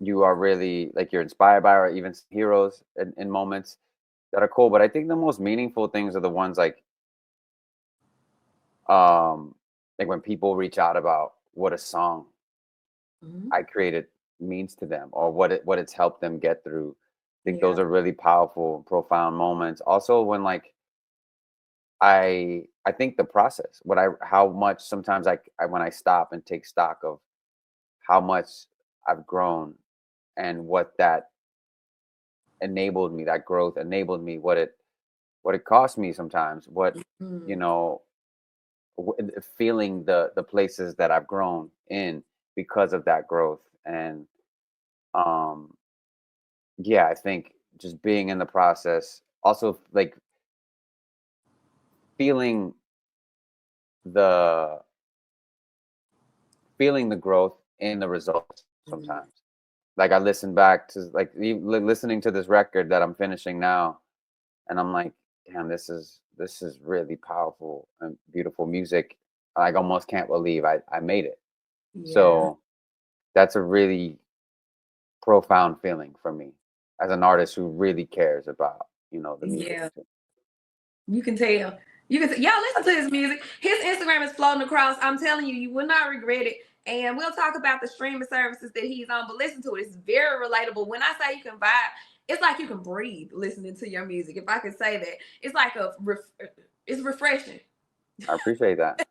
C: you are really like you're inspired by, or even heroes in moments that are cool. But I think the most meaningful things are the ones um like when people reach out about what a song
A: Mhm.
C: I created means to them, or what it's helped them get through. I think
A: Yeah.
C: those are really powerful, profound moments. Also, when like I think the process, what I how much sometimes I when I stop and take stock of how much I've grown and what that enabled me, that growth enabled me, what it cost me sometimes, what you
A: Mhm.
C: know, feeling the places that I've grown in because of that growth. And um yeah, I think just being in the process, also like feeling the feeling the growth in the results
A: Mhm.
C: sometimes. Like I listen back to like listening to this record that I'm finishing now, and I'm like, damn, this is really powerful and beautiful music. I like almost can't believe I made it.
A: Yeah.
C: So that's a really profound feeling for me as an artist who really cares about, the music
A: Yeah.
C: too.
A: You can tell. Y'all listen to his music. His Instagram is floating across. I'm telling you, you will not regret it. And we'll talk about the streaming services that he's on, but listen to it. It's very relatable. When I say you can vibe, it's like you can breathe listening to your music. If I could say that, it's like it's refreshing.
C: I appreciate that.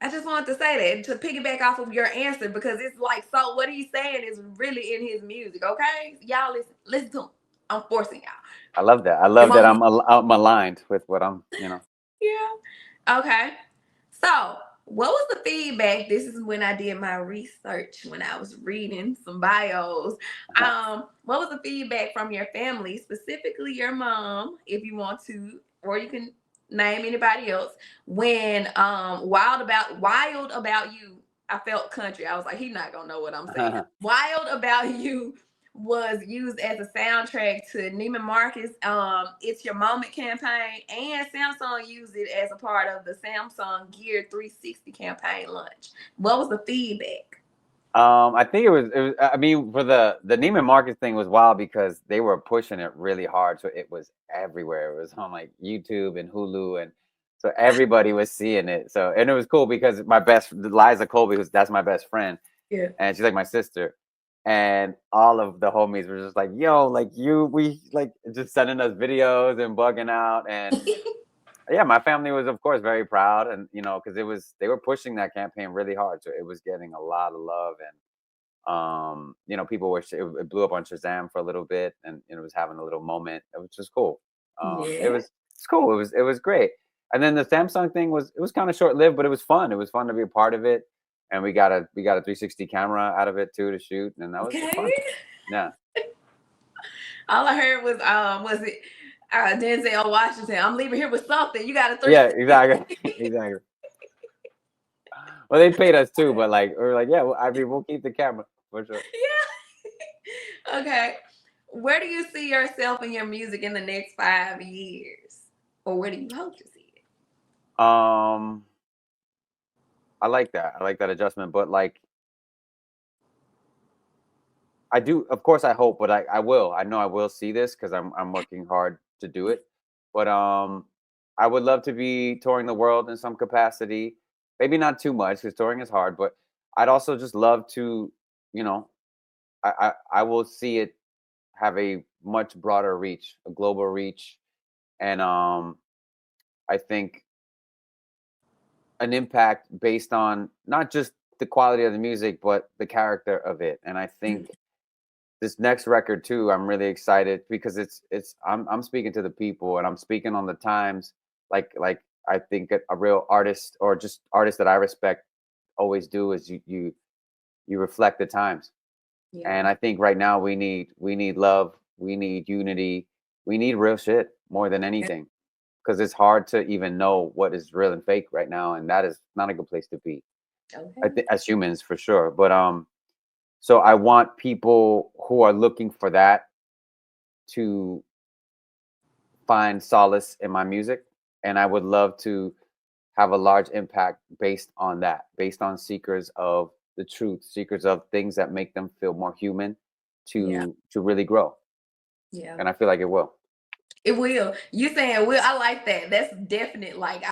A: I just wanted to say that to piggyback off of your answer because it's like so. What he's saying is really in his music. Okay, y'all listen to him. I'm forcing y'all.
C: I love that. I
A: It
C: love that
A: won't be.
C: I'm aligned with what
A: Yeah. Okay. So, what was the feedback? This is when I did my research, when I was reading some bios. What was the feedback from your family, specifically your mom, if you want to, or you can name anybody else, when Wild About You, I felt country. I was like, he's not gonna know what I'm saying. Wild About You was used as a soundtrack to Neiman Marcus It's Your Moment campaign, and Samsung used it as a part of the Samsung Gear 360 campaign launch. What was the feedback?
C: I think it was I mean, for the Neiman Marcus thing was wild because they were pushing it really hard, so it was everywhere. It was on like YouTube and Hulu, and so everybody was seeing it. So, and it was cool because my best Liza Colby, who's that's my best friend,
A: Yeah.
C: and she's like my sister, and all of the homies were just like, "Yo, like we like just sending us videos and bugging out." And yeah, my family was of course very proud, and because they were pushing that campaign really hard, so it was getting a lot of love. And people were it blew up on Shazam for a little bit, and it was having a little moment, which was cool.
A: Yeah.
C: It's cool. It was great. And then the Samsung thing was kind of short lived, but it was fun. It was fun to be a part of it, and we got a 360 camera out of it too to shoot, and that was
A: Okay.
C: fun. Yeah,
A: All I heard was it Denzel Washington. I'm leaving here with something. You got a
C: yeah,
A: 360.
C: exactly, exactly. Well, they paid us too, but like we are like, yeah, well, I mean, we'll keep the camera for sure.
A: Yeah. Okay. Where do you see yourself in your music in the next 5 years? Or where do you hope to see it?
C: Um, I like that. I like that adjustment, but like I do, of course, I hope, but I will. I know I will see this because I'm working hard to do it. But I would love to be touring the world in some capacity. Maybe not too much because touring is hard, but I'd also just love to, you know, I will see it have a much broader reach, a global reach, and I think an impact based on not just the quality of the music, but the character of it. And I think this next record too, I'm really excited because I'm speaking to the people, and I'm speaking on the times like I think a real artist, or just artists that I respect, always do, is you reflect the times.
A: Yeah.
C: And I think right now we need love, we need unity, we need real shit more than
A: Yeah.
C: anything, because it's hard to even know what is real and fake right now, and that is not a good place to be.
A: Okay.
C: as humans for sure. But so I want people who are looking for that to find solace in my music, and I would love to have a large impact based on that, based on seekers of the truth, seekers of things that make them feel more human,
A: Yeah.
C: to really grow.
A: Yeah.
C: And I feel like it will.
A: It will. You saying will? I like that. That's definite. Like,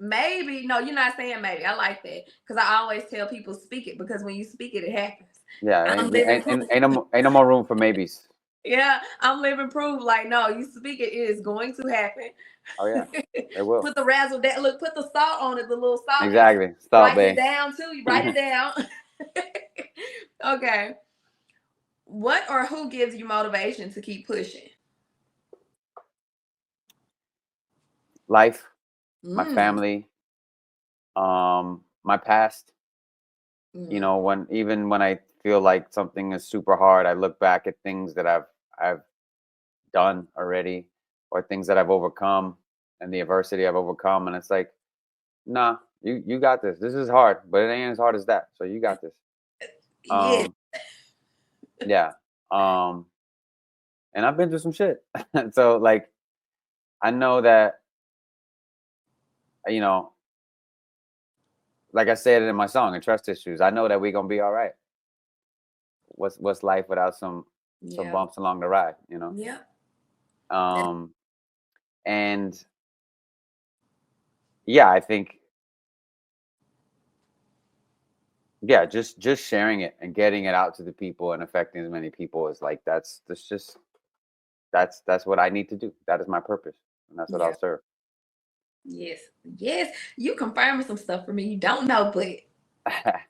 A: maybe. No, you're not saying maybe. I like that because I always tell people speak it, because when you speak it, it happens.
C: Yeah,
A: I'm
C: ain't,
A: living
C: ain't,
A: proof.
C: ain't no more room for maybes.
A: Yeah, I'm living proof. Like, no, you speak it, it is going to happen.
C: Oh yeah, it will.
A: Put the razzle that look. Put the salt on it. The little salt.
C: Exactly. Stop,
A: Write it
C: babe.
A: down too. You write it down. Okay. What or who gives you motivation to keep pushing?
C: Life, my
A: Mm.
C: family, my past. You
A: Mm.
C: know, when I feel like something is super hard, I look back at things that I've done already, or things that I've overcome, and the adversity I've overcome, and it's like, nah, you got this. This is hard, but it ain't as hard as that. So you got this.
A: Yes.
C: Yeah. And I've been through some shit. So like I know that, you know, like I said in my song, and trust issues, I know that we're gonna be all right. What's life without some
A: Yeah.
C: bumps along the ride, you know?
A: Yeah.
C: And yeah, I think, yeah, just sharing it and getting it out to the people and affecting as many people is like that's what I need to do. That is my purpose, and that's what
A: Yeah.
C: I'll serve.
A: Yes. Yes. You confirming some stuff for me. You don't know, but
C: I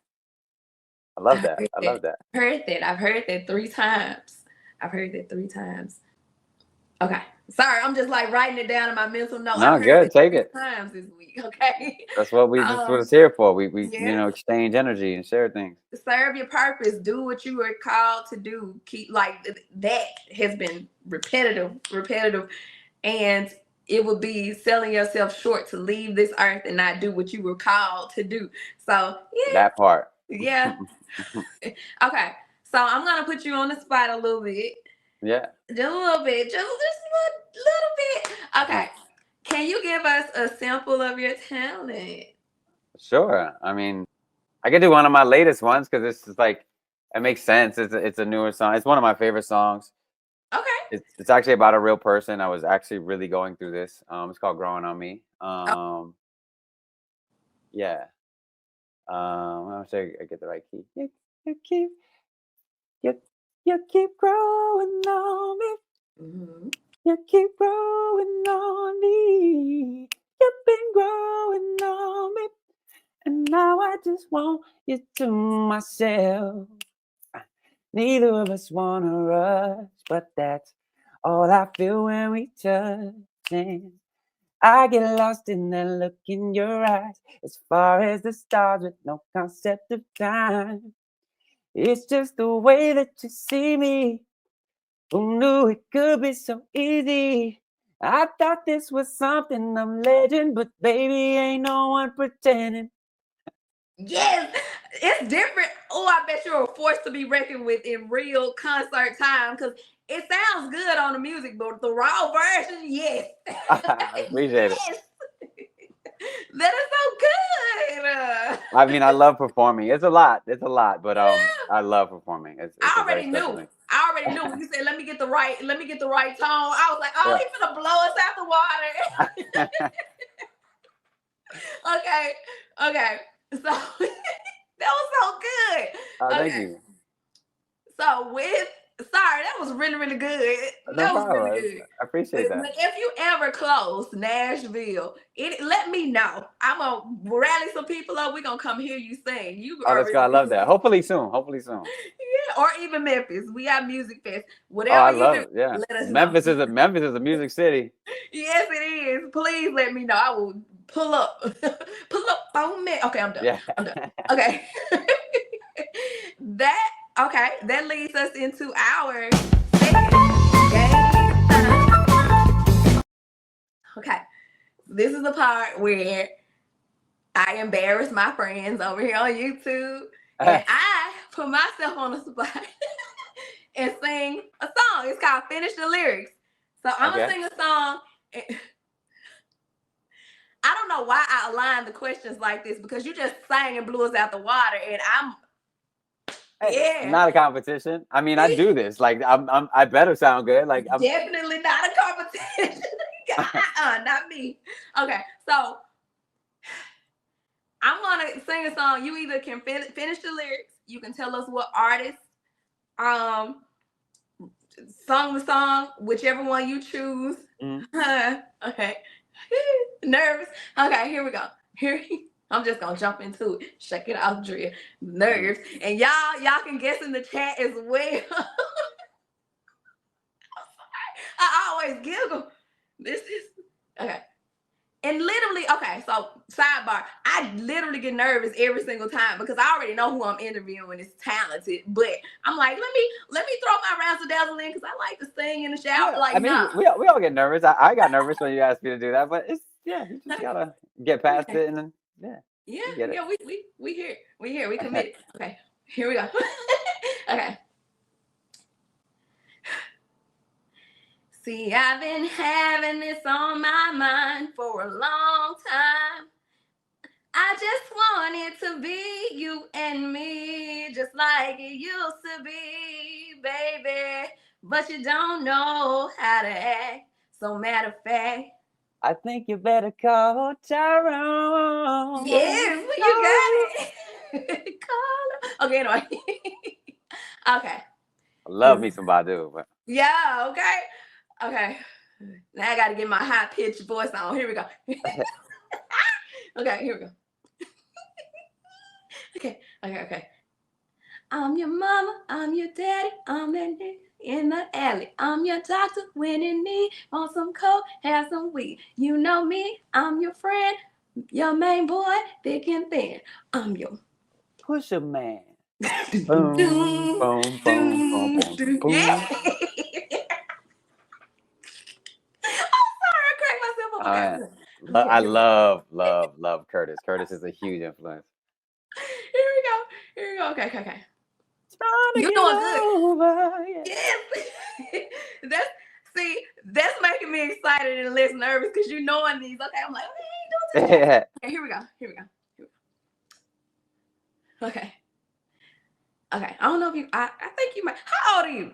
A: I
C: love that.
A: heard
C: I
A: that.
C: love that.
A: Heard that. I've heard that 3 times. I've heard that 3 times. Okay. Sorry, I'm just like writing it down in my mental note.
C: No,
A: I've heard
C: good.
A: it
C: Take
A: three
C: it.
A: times this week. Okay.
C: That's what it's here for. We
A: Yeah.
C: exchange energy and share things.
A: Serve your purpose. Do what you were called to do. Keep like that has been repetitive, and it would be selling yourself short to leave this earth and not do what you were called to do. So yeah,
C: That part.
A: yeah. Okay, so I'm gonna put you on the spot a little bit.
C: Yeah.
A: Just a little bit. Just a little bit. Okay. Can you give us a sample of your talent?
C: Sure. I mean, I could do one of my latest ones because this is like it makes sense. It's a newer song. It's one of my favorite songs.
A: Okay.
C: It's actually about a real person. I was actually really going through this. It's called "Growing on Me." Yeah. I'm sure I get the right key. You keep you, you keep growing on me.
A: Mm-hmm.
C: You keep growing on me. You've been growing on me, and now I just want you to myself. Neither of us wanna rush, but that's all I feel when we touch. And I get lost in that look in your eyes, as far as the stars with no concept of time. It's just the way that you see me. Who knew it could be so easy? I thought this was something of legend, but baby, ain't no one pretending.
A: Yes, it's different. Oh, I bet you're a force to be reckoned with in real concert time, because it sounds good on the music, but the raw version, yes.
C: I appreciate it.
A: Yes. That is so good.
C: I mean, I love performing. It's a lot, but I love performing. It's
A: I
C: a very
A: already
C: special
A: knew.
C: thing.
A: I already knew when you said, "Let me get the right tone." I was like, "Oh,
C: Yeah.
A: he's gonna blow us out the water." Okay. So that was so good. Okay.
C: Thank you.
A: So sorry, that was really, really good.
C: No
A: That was
C: problem.
A: really good.
C: I appreciate that.
A: But if you ever close Nashville, let me know. I'm gonna rally some people up. We're gonna come hear you sing. You
C: Oh, let's go. I love that. Hopefully soon.
A: Yeah, or even Memphis. We have music fest.
C: Oh,
A: Whatever
C: I
A: you
C: love
A: do,
C: it. Yeah.
A: let us
C: Memphis
A: know.
C: is a music city.
A: Yes, it is. Please let me know. I will pull up. Pull up on me. Okay, I'm done.
C: Yeah.
A: I'm done. Okay. That leads us into our second game. Okay. This is the part where I embarrass my friends over here on YouTube, and I put myself on the spot and sing a song. It's called Finish the Lyrics. So I'm gonna
C: Okay.
A: sing a song. I don't know why I aligned the questions like this because you just sang and blew us out the water, and
C: Hey, not a competition. I mean, I do this. Like, I better sound good. Like, I'm.
A: Definitely not a competition. Not me. Okay, so I'm gonna sing a song. You either can finish the lyrics. You can tell us what artist sung the song, whichever one you choose. Okay. Nervous. Okay, here we go. I'm just gonna jump into it. Check it out, Drea. Nerves. And y'all can guess in the chat as well. I always giggle. This is okay. And literally, okay, so sidebar, I literally get nervous every single time because I already know who I'm interviewing is talented. But I'm like, let me throw my razzle dazzle in because I like to sing in the shower.
C: Yeah,
A: like,
C: I mean,
A: nah.
C: we all get nervous. I got nervous when you asked me to do that, but it's you just gotta get past it and then
A: we here. We committed. Okay, here we go. Okay. See, I've been having this on my mind for a long time. I just want it to be you and me, just like it used to be, baby. But you don't know how to act. So matter of fact,
C: I think you better call Tyrone.
A: yes, you got it. Call. Okay, anyway. Okay.
C: I love me some Badu, but
A: Yeah, okay. Now I gotta get my high pitched voice on. Here we go. Okay, here we go. Okay. I'm your mama, I'm your daddy, I'm that nigga in the alley. I'm your doctor when in need. Want some coke, have some weed. You know me, I'm your friend, your main boy, thick and thin. I'm your
C: Pusher Man. Boom, boom, boom, boom, boom, boom.
A: Yeah. I'm sorry, I cracked myself up. Okay.
C: I love Curtis. Curtis is a huge influence.
A: Here we go. Okay.
C: You
A: doing good.
C: Over, yeah.
A: Yes. That's making me excited and less nervous because you knowing these. Okay, I'm like, okay, don't do that. Okay, here we go. Okay. I don't know if you. I think you might. How old are you?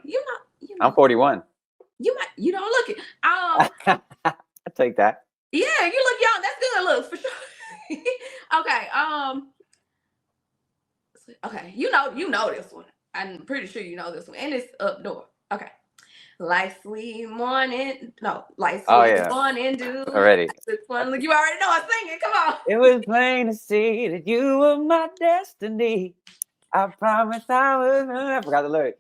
C: I'm 41.
A: You don't look it.
C: I take that.
A: Yeah, you look young. That's good looks for sure. Okay. Okay. You know this one. I'm pretty sure you know this one, and it's up north. Okay. Like sweet morning. No, like sweet morning dew.
C: Already.
A: Look, you already know I'm singing. Come on.
C: It was plain to see that you were my destiny. I promise I was. I forgot the lyric.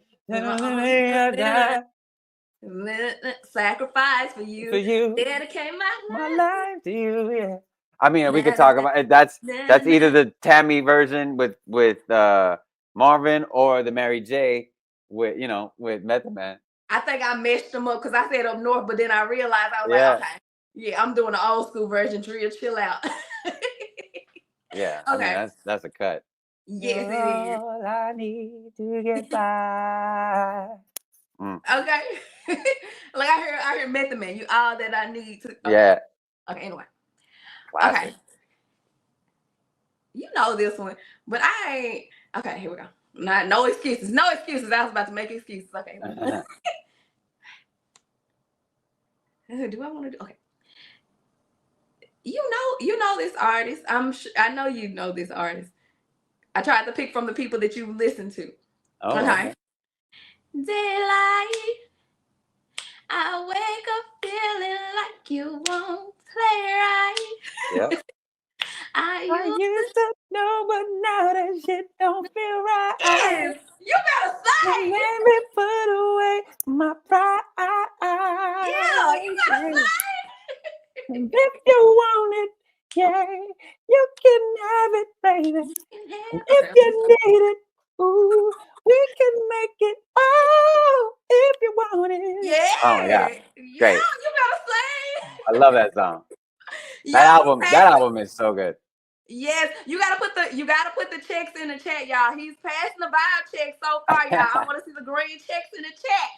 A: Sacrifice for you. Dedicate my
C: life to you. Yeah. I mean, we could talk about it. That's either the Tammy version with Marvin or the Mary J with Method Man.
A: I think I messed them up because I said up north, but then I realized I was like, okay, yeah, I'm doing the old school version. Drea, chill out.
C: Yeah, okay. I mean, that's a cut.
A: Yes, it is.
C: All I need to get by.
A: Okay. Like I hear Method Man. You all that I need to. Okay.
C: Yeah.
A: Okay. Anyway.
C: Classic.
A: Okay. You know this one, but I ain't. Okay, here we go. No excuses. No excuses. I was about to make excuses. Okay. Do I want to do? Okay. You know this artist. I know you know this artist. I tried to pick from the people that you listen to.
C: Oh. Okay.
A: Daylight. I wake up feeling like you won't play right.
C: Yeah. I used to know, but now that shit don't feel right.
A: Yes, you gotta say.
C: Let me put away my pride.
A: Yeah, you gotta say.
C: And if you want it, yeah, you can have it, baby. And if you need it, ooh, we can make it. Oh, if you want it.
A: Yeah.
C: Oh my God. Great.
A: Yeah, you gotta say.
C: I love that song. That album is so good.
A: Yes, you gotta put the checks in the chat, y'all. He's passing the vibe check so far, y'all. I want to see the green checks in the chat.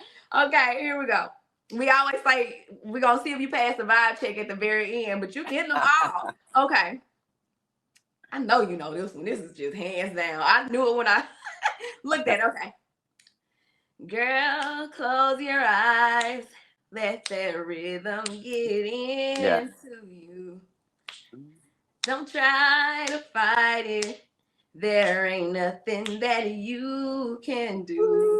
A: Okay, here we go. We always say we're gonna see if you pass the vibe check at the very end, but you getting them all. Okay. I know you know this one. This is just hands down. I knew it when I looked at it. Okay. Girl, close your eyes. Let that rhythm get into you. Don't try to fight it. There ain't nothing that you can do.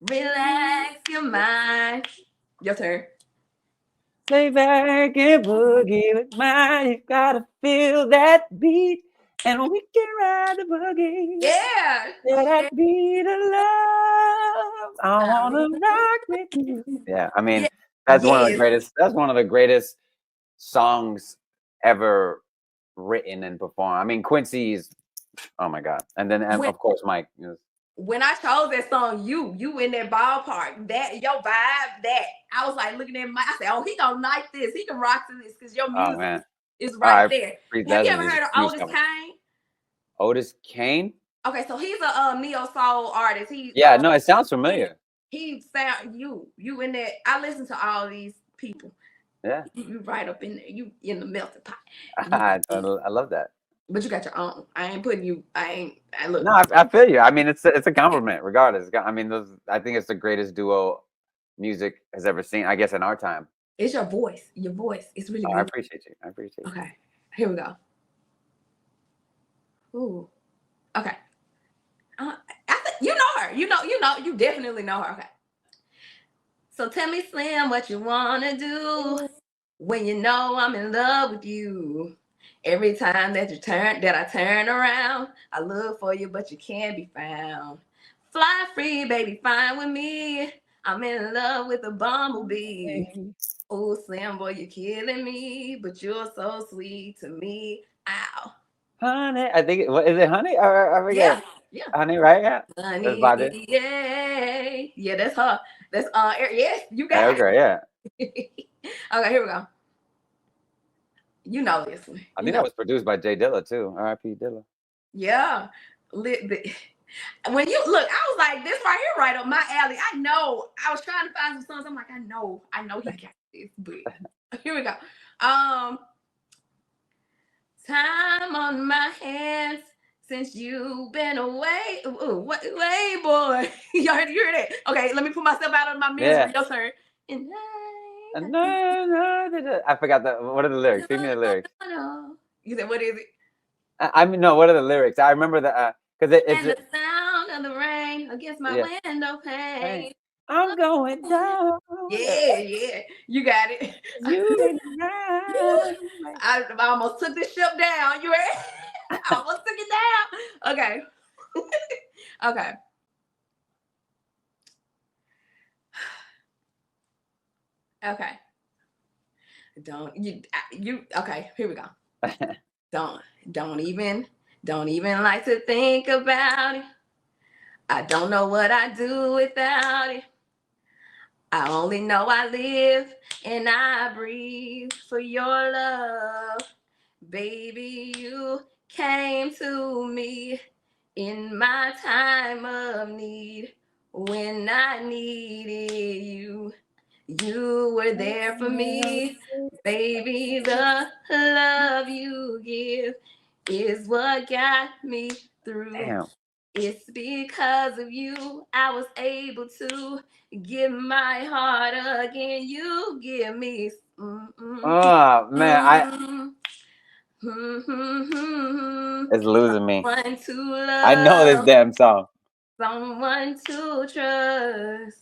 A: Relax your mind. Your turn.
C: Lay back and boogie with mine. You gotta feel that beat, and we can ride the boogie.
A: Yeah.
C: Yeah, that beat of love. I wanna rock with you. Yeah, I mean, that's one of the greatest. That's one of the greatest songs ever written and performed. I mean, Quincy's. Oh my god! And then, of course, Mike.
A: When I chose that song, you in that ballpark, that your vibe, that I was like looking at my, I said, oh, he gonna like this, he can rock to this because your music is right there. Have you ever heard of Otis Kane?
C: Otis Kane?
A: Okay, so he's a neo soul artist.
C: No, it sounds familiar.
A: He sound you in that. I listen to all these people.
C: Yeah,
A: you right up in there. You in the melting pot.
C: I love that.
A: But you got your own. I ain't putting you. I look.
C: No, I feel you. I mean, it's a compliment, regardless. I mean, I think it's the greatest duo music has ever seen. I guess in our time.
A: It's your voice. Your voice. It's really good.
C: I appreciate you.
A: Okay, here we go. Ooh. Okay. You know her. You know. You definitely know her. Okay. So tell me, Slim, what you wanna do when you know I'm in love with you. Every time that I turn around, I look for you, but you can't be found. Fly free, baby, fine with me. I'm in love with a bumblebee. Oh, Slim, boy, you're killing me, but you're so sweet to me. Ow.
C: Honey, I think what is it, Honey? I forget.
A: Yeah.
C: Honey, right? Yeah.
A: Honey, yeah, that's her. That's yes, you got
C: it. Okay, yeah.
A: Okay, here we go. You know this one.
C: I think that was produced by Jay Dilla too. R.I.P. Dilla.
A: Yeah. When you look, I was like, this right here, right up my alley. I know. I was trying to find some songs. I'm like, I know he got this, but here we go. Time on my hands since you've been away. Ooh, way, boy. you heard that? Okay, let me put myself out of my misery. Yeah. Your turn.
C: I forgot what are the lyrics? Give me the lyrics.
A: You said, what is it?
C: I mean, no, what are the lyrics? I remember the because it's
A: and the sound of the rain against my window pane.
C: I'm going down.
A: Yeah, you got it. I almost took this ship down. You ready? I almost took it down. Okay. Okay. Okay. Okay, here we go. Don't even like to think about it. I don't know what I do without it. I only know I live and I breathe for your love. Baby, you came to me in my time of need. When I needed you, you were there for me. Baby, the love you give is what got me through.
C: Damn.
A: It's because of you I was able to give my heart again. You give me.
C: Oh man, it's losing me. I know this damn song.
A: Someone to trust.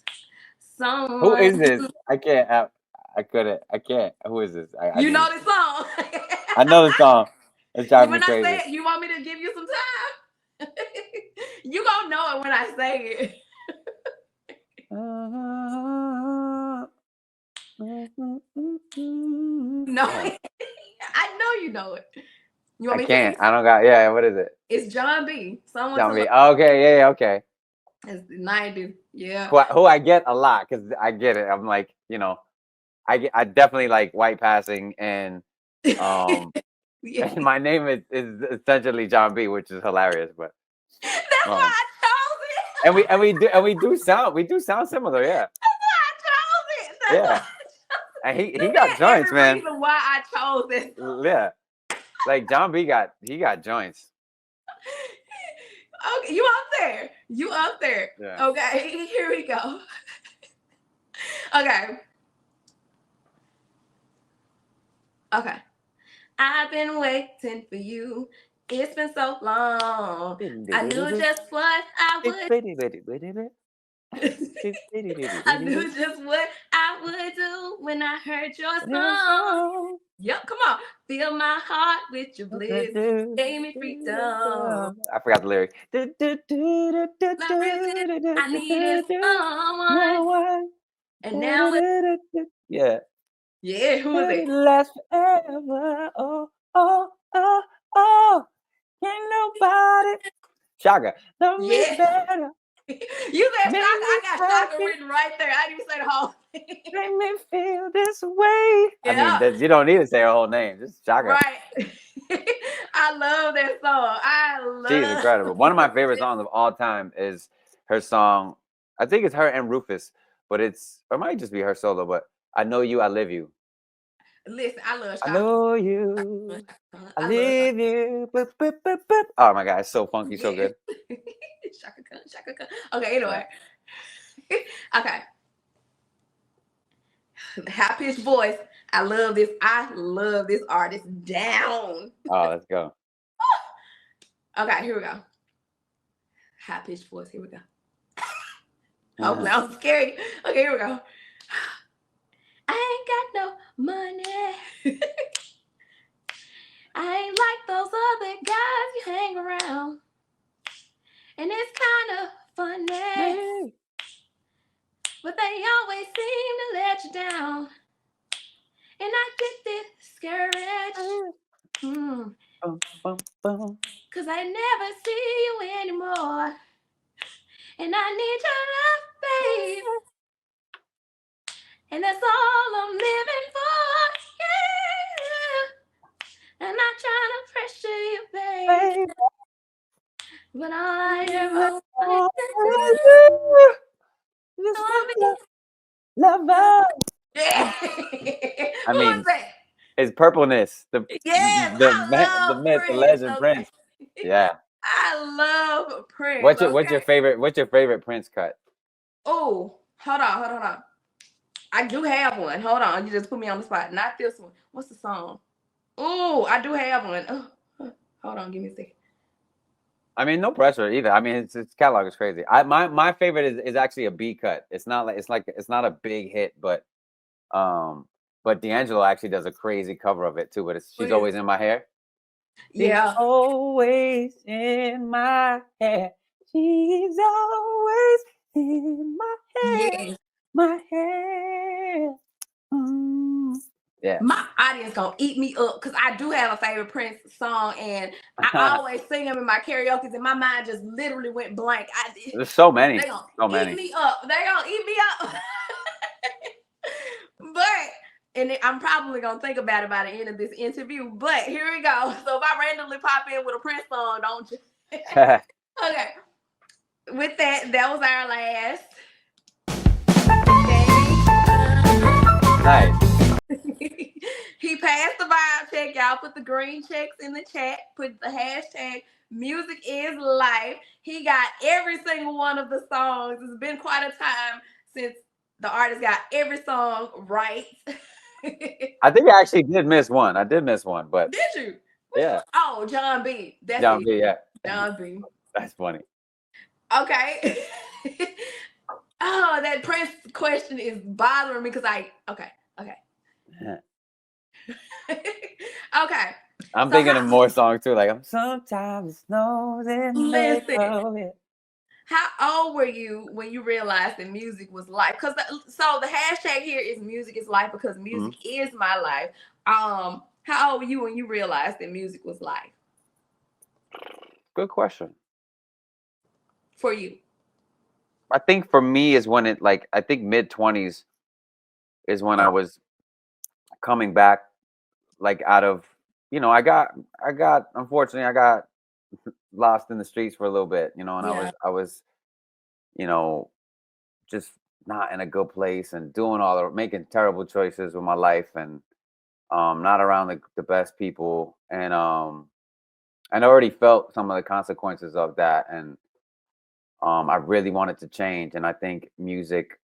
A: Someone.
C: Who is this? I can't. I couldn't. I can't. Who is this?
A: You know this song.
C: I know the song. It's driving me crazy.
A: I say it, you want me to give you some time? You gonna know it when I say it. No, I know you know it. You want me
C: can't. I don't got. Yeah, what is it?
A: It's John B.
C: John B. Okay, yeah, okay.
A: It's the 90s. Yeah.
C: Who I get a lot because I get it. I'm like, I definitely like White Passing and
A: Yeah.
C: And my name is essentially John B, which is hilarious. But
A: That's why I chose it.
C: we do sound similar, yeah.
A: That's why I chose it. That's why
C: Yeah.
A: I chose
C: And
A: it.
C: he
A: You
C: got
A: said
C: joints,
A: every
C: man.
A: reason why I chose it.
C: Yeah. Like John B got joints.
A: Okay, you up there. You up there.
C: Yeah.
A: Okay, here we go. Okay. Okay. I've been waiting for you. It's been so long. I knew just what I would. I knew just what I would do when I heard your song. Yep, come on. Fill my heart with your bliss. Gave me freedom.
C: I forgot the lyric.
A: I needed someone. And now it's,
C: yeah.
A: yeah, who is it?
C: Last forever. Oh, oh, oh, oh. Can't nobody. Shaka.
A: Yeah.
C: Better.
A: You said Shaka. I got Shaka written right there. I didn't even say the whole thing.
C: Make me feel this way.
A: Yeah.
C: I mean, you don't need to say her whole name. Just Shaka.
A: Right. I love that song.
C: She's incredible. One of my favorite songs of all time is her song. I think it's her and Rufus, but or it might just be her solo. But I Know You, I Live You.
A: Listen, I love Shaka.
C: I know you, I live you. Oh my God, it's so funky, so good.
A: Shaka Khan. Okay, anyway. Okay. High pitched voice. I love this artist down.
C: Oh, let's go.
A: Okay, here we go. High pitched voice. Here we go. Oh, that was scary. Okay, here we go. I ain't got no money. I ain't like those other guys you hang around. And it's kind of funny. But they always seem to let you down. And I get discouraged. Cause I never see you anymore. And I need your love, babe. And that's all I'm living for. Yeah. I'm not trying to pressure you, babe. But all I ever
C: Lover.
A: Yeah.
C: I mean,
A: who that?
C: It's Purpleness.
A: Yes,
C: the myth, the legend, Prince. Yeah.
A: I love Prince.
C: What's your favorite Prince cut?
A: Oh, hold on. I do have one. Hold on. You just put me on the spot. Not this one. What's the song? Oh, I do have one. Hold on. Give me a second.
C: I mean, no pressure either. I mean, its catalog is crazy. My favorite is actually a B cut. It's not a big hit, but D'Angelo actually does a crazy cover of it too. But She's Always in My Hair.
A: Yeah.
C: She's always in my hair. She's always in my hair.
A: Yes.
C: My hair. Yeah.
A: My audience gonna eat me up because I do have a favorite Prince song, and I always sing them in my karaoke, and my mind just literally went blank.
C: There's so many.
A: They gonna eat me up. They gonna eat me up. And I'm probably gonna think about it by the end of this interview. But here we go. So if I randomly pop in with a Prince song, don't you? Okay. With that was our last.
C: Nice.
A: He passed the vibe check. Y'all put the green checks in the chat. Put the hashtag music is life. He got every single one of the songs. It's been quite a time since the artist got every song right.
C: I think I actually did miss one. I did miss one, but
A: did you?
C: Yeah.
A: Oh, John B. That's
C: John B. Yeah.
A: John B.
C: That's funny.
A: Okay. Oh, that Prince question is bothering me because okay.
C: Yeah.
A: Okay.
C: I'm thinking of more songs too. Like sometimes it snows in Listen.
A: How old were you when you realized that music was life? Because the hashtag here is music is life because music is my life. How old were you when you realized that music was life?
C: Good question.
A: For you?
C: I think for me is when I think mid-20s is when I was coming back out of unfortunately, I got lost in the streets for a little bit, and
A: Yeah.
C: I was, you know, just not in a good place and doing all the making terrible choices with my life and not around the best people and I already felt some of the consequences of that and I really wanted to change and I think music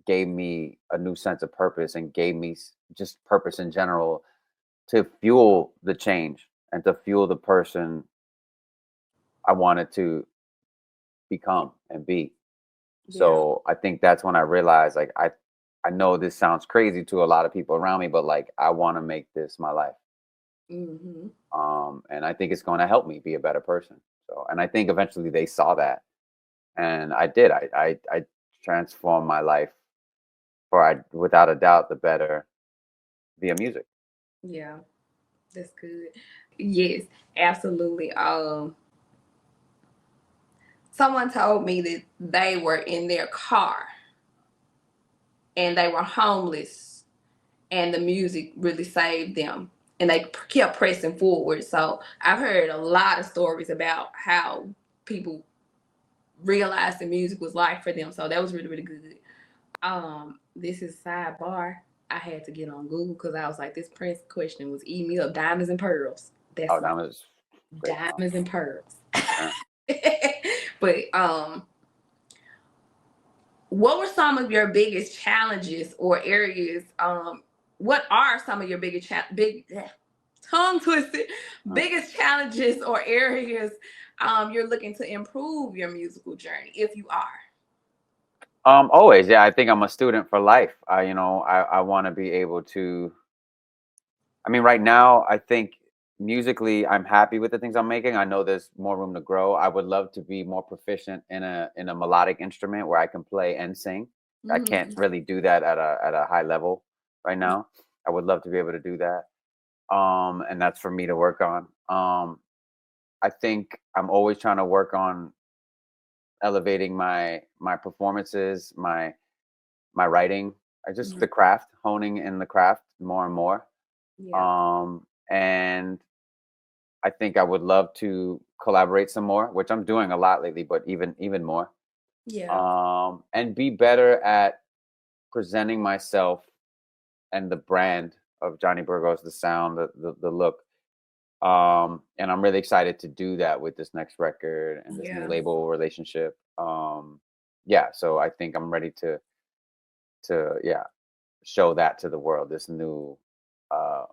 C: gave me a new sense of purpose and gave me just purpose in general to fuel the change and to fuel the person I wanted to become and be.
A: Yeah.
C: So I think that's when I realized like I know this sounds crazy to a lot of people around me, but like I want to make this my life.
A: Hmm.
C: And I think it's going to help me be a better person. So and I think eventually they saw that and I did. I transformed my life for I without a doubt the better via music.
A: Yeah. That's good. Yes, absolutely. Someone told me that they were in their car and they were homeless, and the music really saved them, and they kept pressing forward. So I've heard a lot of stories about how people realized the music was life for them. So that was really, really good. This is sidebar. I had to get on Google because I was like, this Prince question was eating me up. Diamonds and pearls. That's
C: Oh,
A: it.
C: that was a great song.
A: Diamonds and pearls.
C: Yeah.
A: But what were some of your biggest challenges or areas? What are some of your biggest tongue twisted
C: Mm.
A: biggest challenges or areas you're looking to improve your musical journey, if you are?
C: Always, yeah. I think I'm a student for life. I want to be able to. I mean, right now, I think musically, I'm happy with the things I'm making. I know there's more room to grow. I would love to be more proficient in a melodic instrument where I can play and sing. I can't
A: Hmm.
C: really do that at a high level right now. I would love to be able to do that. And that's for me to work on. I think I'm always trying to work on elevating my performances, my writing, just
A: Yeah.
C: the craft, honing in the craft more and more.
A: Yeah.
C: And I think I would love to collaborate some more, which I'm doing a lot lately, but even more.
A: Yeah.
C: And be better at presenting myself and the brand of Johnny Burgos, the sound, the look. And I'm really excited to do that with this next record and this new
A: Yeah.
C: label relationship. Yeah, so I think I'm ready to yeah show that to the world. This new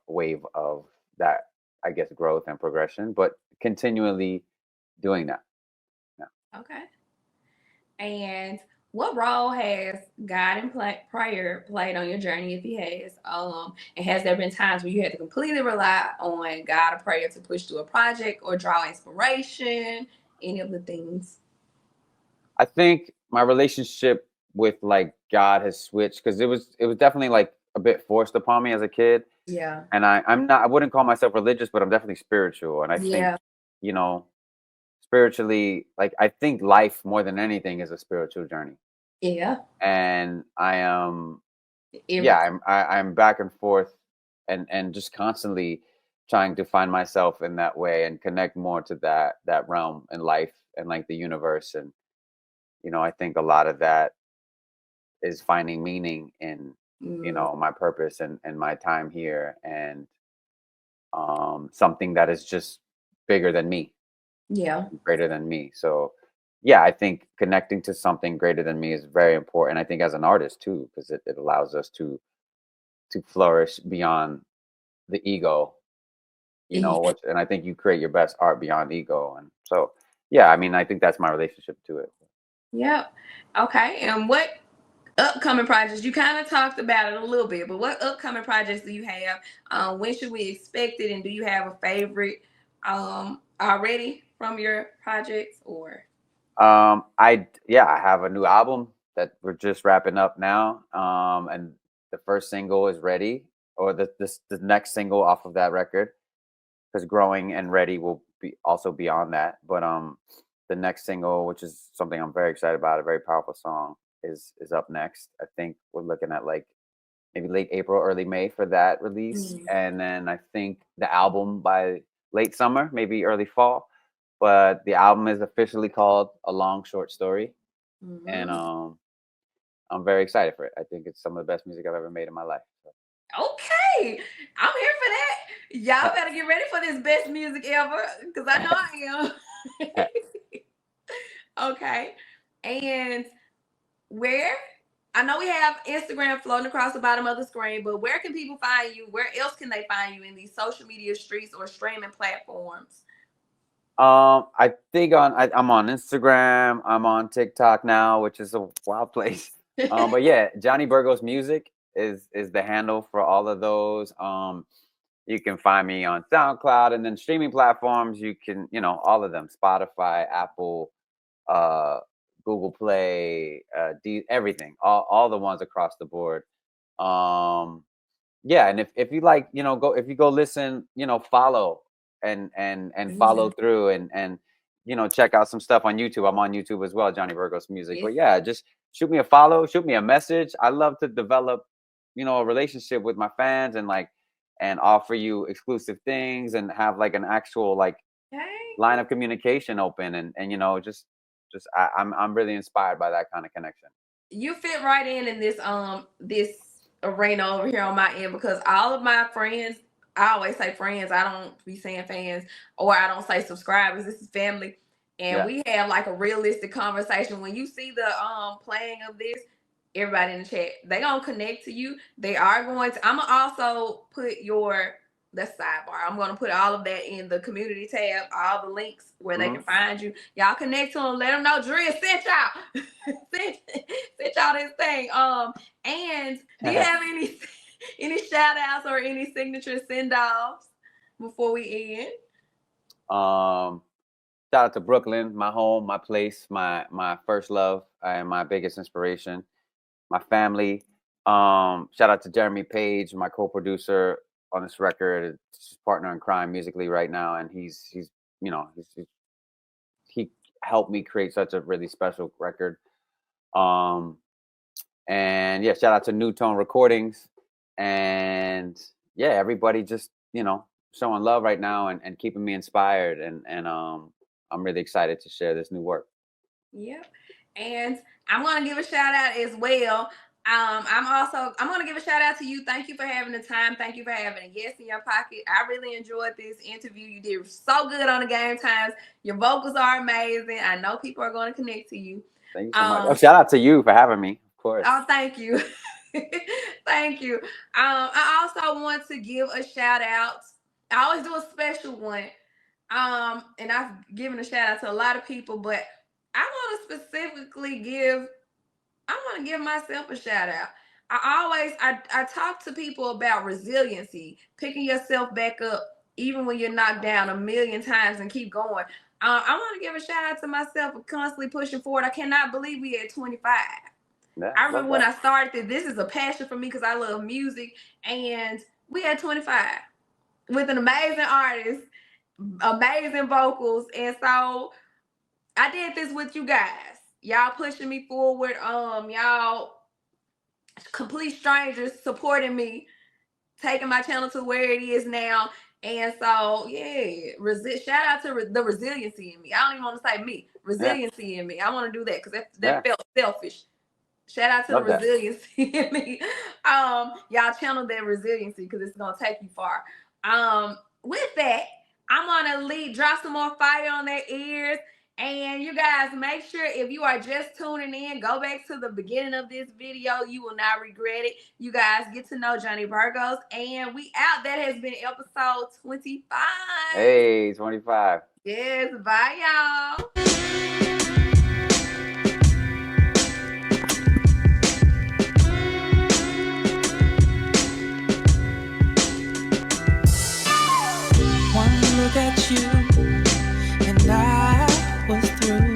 C: wave of that, I guess, growth and progression, but continually doing that. Yeah.
A: Okay. And what role has God and prayer played on your journey, if He has? And has there been times where you had to completely rely on God or prayer to push through a project or draw inspiration? Any of the things?
C: I think my relationship with like God has switched because it was definitely like a bit forced upon me as a kid.
A: Yeah.
C: And I wouldn't call myself religious, but I'm definitely spiritual. And I think,
A: Yeah.
C: you know, spiritually, like I think life more than anything is a spiritual journey.
A: Yeah.
C: And I am yeah,
A: Every.
C: I'm back and forth and just constantly trying to find myself in that way and connect more to that realm in life and like the universe. And I think a lot of that is finding meaning in
A: Mm,
C: my purpose and my time here and something that is just bigger than me,
A: yeah.
C: greater than me. So yeah, I think connecting to something greater than me is very important. I think as an artist too, because it allows us to flourish beyond the ego,
A: Yeah.
C: which, and I think you create your best art beyond ego. And so yeah, I mean, I think that's my relationship to it.
A: Yep. Okay. And what upcoming projects? You kind of talked about it a little bit, but what upcoming projects do you have? When should we expect it? And do you have a favorite already from your projects or?
C: I have a new album that we're just wrapping up now. And the first single is ready, or the next single off of that record, because Growing and Ready will be also be on that. But the next single, which is something I'm very excited about, a very powerful song, is up next. I think we're looking at like maybe late April, early May for that release. And then I think the album by late summer, maybe early fall. But the album is officially called A Long Short Story. And I'm very excited for it. I think it's some of the best music I've ever made in my life. So.
A: Okay, I'm here for that. Y'all better get ready for this best music ever, because I know I am. Okay, and where? I know we have Instagram floating across the bottom of the screen, but where can people find you? Where else can they find you in these social media streets or streaming platforms?
C: I think I'm on Instagram. I'm on TikTok now, which is a wild place. But yeah, Johnny Burgos Music is the handle for all of those. You can find me on SoundCloud, and then streaming platforms. You can, all of them: Spotify, Apple, Google Play, everything, all the ones across the board. Yeah, and if you like, if you go listen, follow and follow through and check out some stuff on YouTube. I'm on YouTube as well, Johnny Burgos Music. But yeah, just shoot me a follow, shoot me a message. I love to develop, a relationship with my fans and offer you exclusive things and have like an actual line of communication open and just I'm really inspired by that kind of connection.
A: You fit right in this arena over here on my end, because all of my friends, I always say friends, I don't be saying fans, or I don't say subscribers. This is family. And we have like a realistic conversation. When you see the playing of this, everybody in the chat, they gonna connect to you. They are going to. I'm gonna also put that's sidebar. I'm gonna put all of that in the community tab, all the links where they can find you. Y'all connect to them. Let them know Dre sent y'all. sent y'all this thing. And do you have any shout outs or any signature send offs before we end?
C: Shout out to Brooklyn, my home, my place, my first love, and my biggest inspiration. My family. Shout out to Jeremy Page, my co-producer on this record, his partner in crime musically right now, and he helped me create such a really special record. And yeah, shout out to New Tone Recordings, and yeah, everybody just showing love right now and keeping me inspired, and I'm really excited to share this new work.
A: Yep. And I'm going to give a shout out as well. I'm going to give a shout out to you. Thank you for having the time. Thank you for having a yes in your pocket. I really enjoyed this interview. You did so good on the Game Times. Your vocals are amazing. I know people are going to connect to you.
C: Thank you so much. Oh, shout out to you for having me, of course.
A: Oh, thank you. Thank you. I also want to give a shout out. I always do a special one. And I've given a shout out to a lot of people, but I want to specifically give myself a shout out. I talk to people about resiliency, picking yourself back up even when you're knocked down a million times and keep going. I want to give a shout out to myself for constantly pushing forward. I cannot believe we at 25. Yeah, I remember when I started this is a passion for me because I love music, and we had 25 with an amazing artist, amazing vocals, and so I did this with you guys. Y'all pushing me forward. Y'all complete strangers supporting me, taking my channel to where it is now. And so, yeah, shout out to the resiliency in me. I don't even want to say me. Resiliency in me. I want to do that because that felt selfish. Shout out to the resiliency in me. Y'all channel that resiliency because it's going to take you far. With that, I'm going to drop some more fire on their ears. And you guys, make sure if you are just tuning in, go back to the beginning of this video. You will not regret it. You guys get to know Johnny Burgos. And we out. That has been episode 25.
C: Hey, 25.
A: Yes, bye, y'all.
B: One look at you and I was through.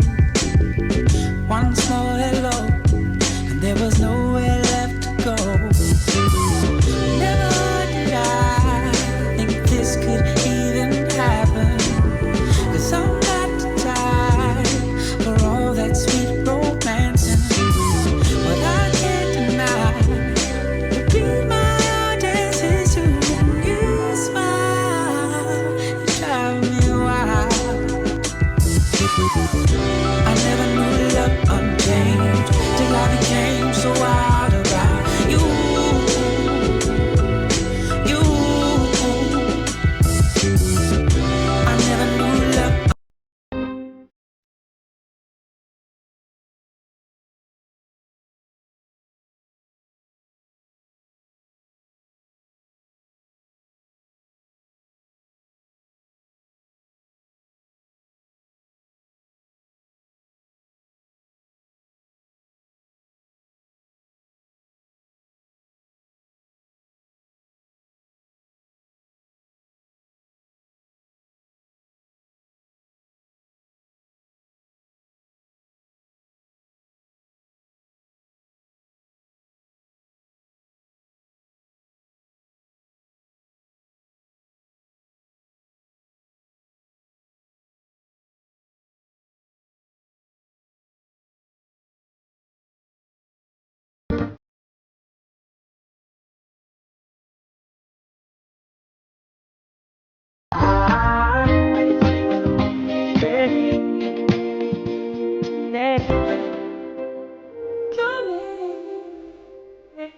B: One small hello, and there was nowhere left to go. Never did I think this could even happen, 'cause I'm not too tired for all that sweet romancing. But I can't deny the beat my I never knew love unchanged till I became so wild about you. You. I never knew love.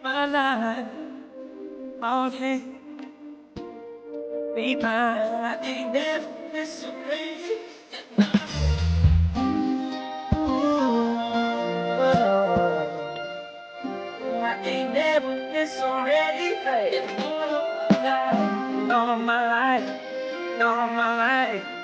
B: My life, all day, be mine. I ain't never been so crazy. I ain't never been so ready. All of my life, all of my life.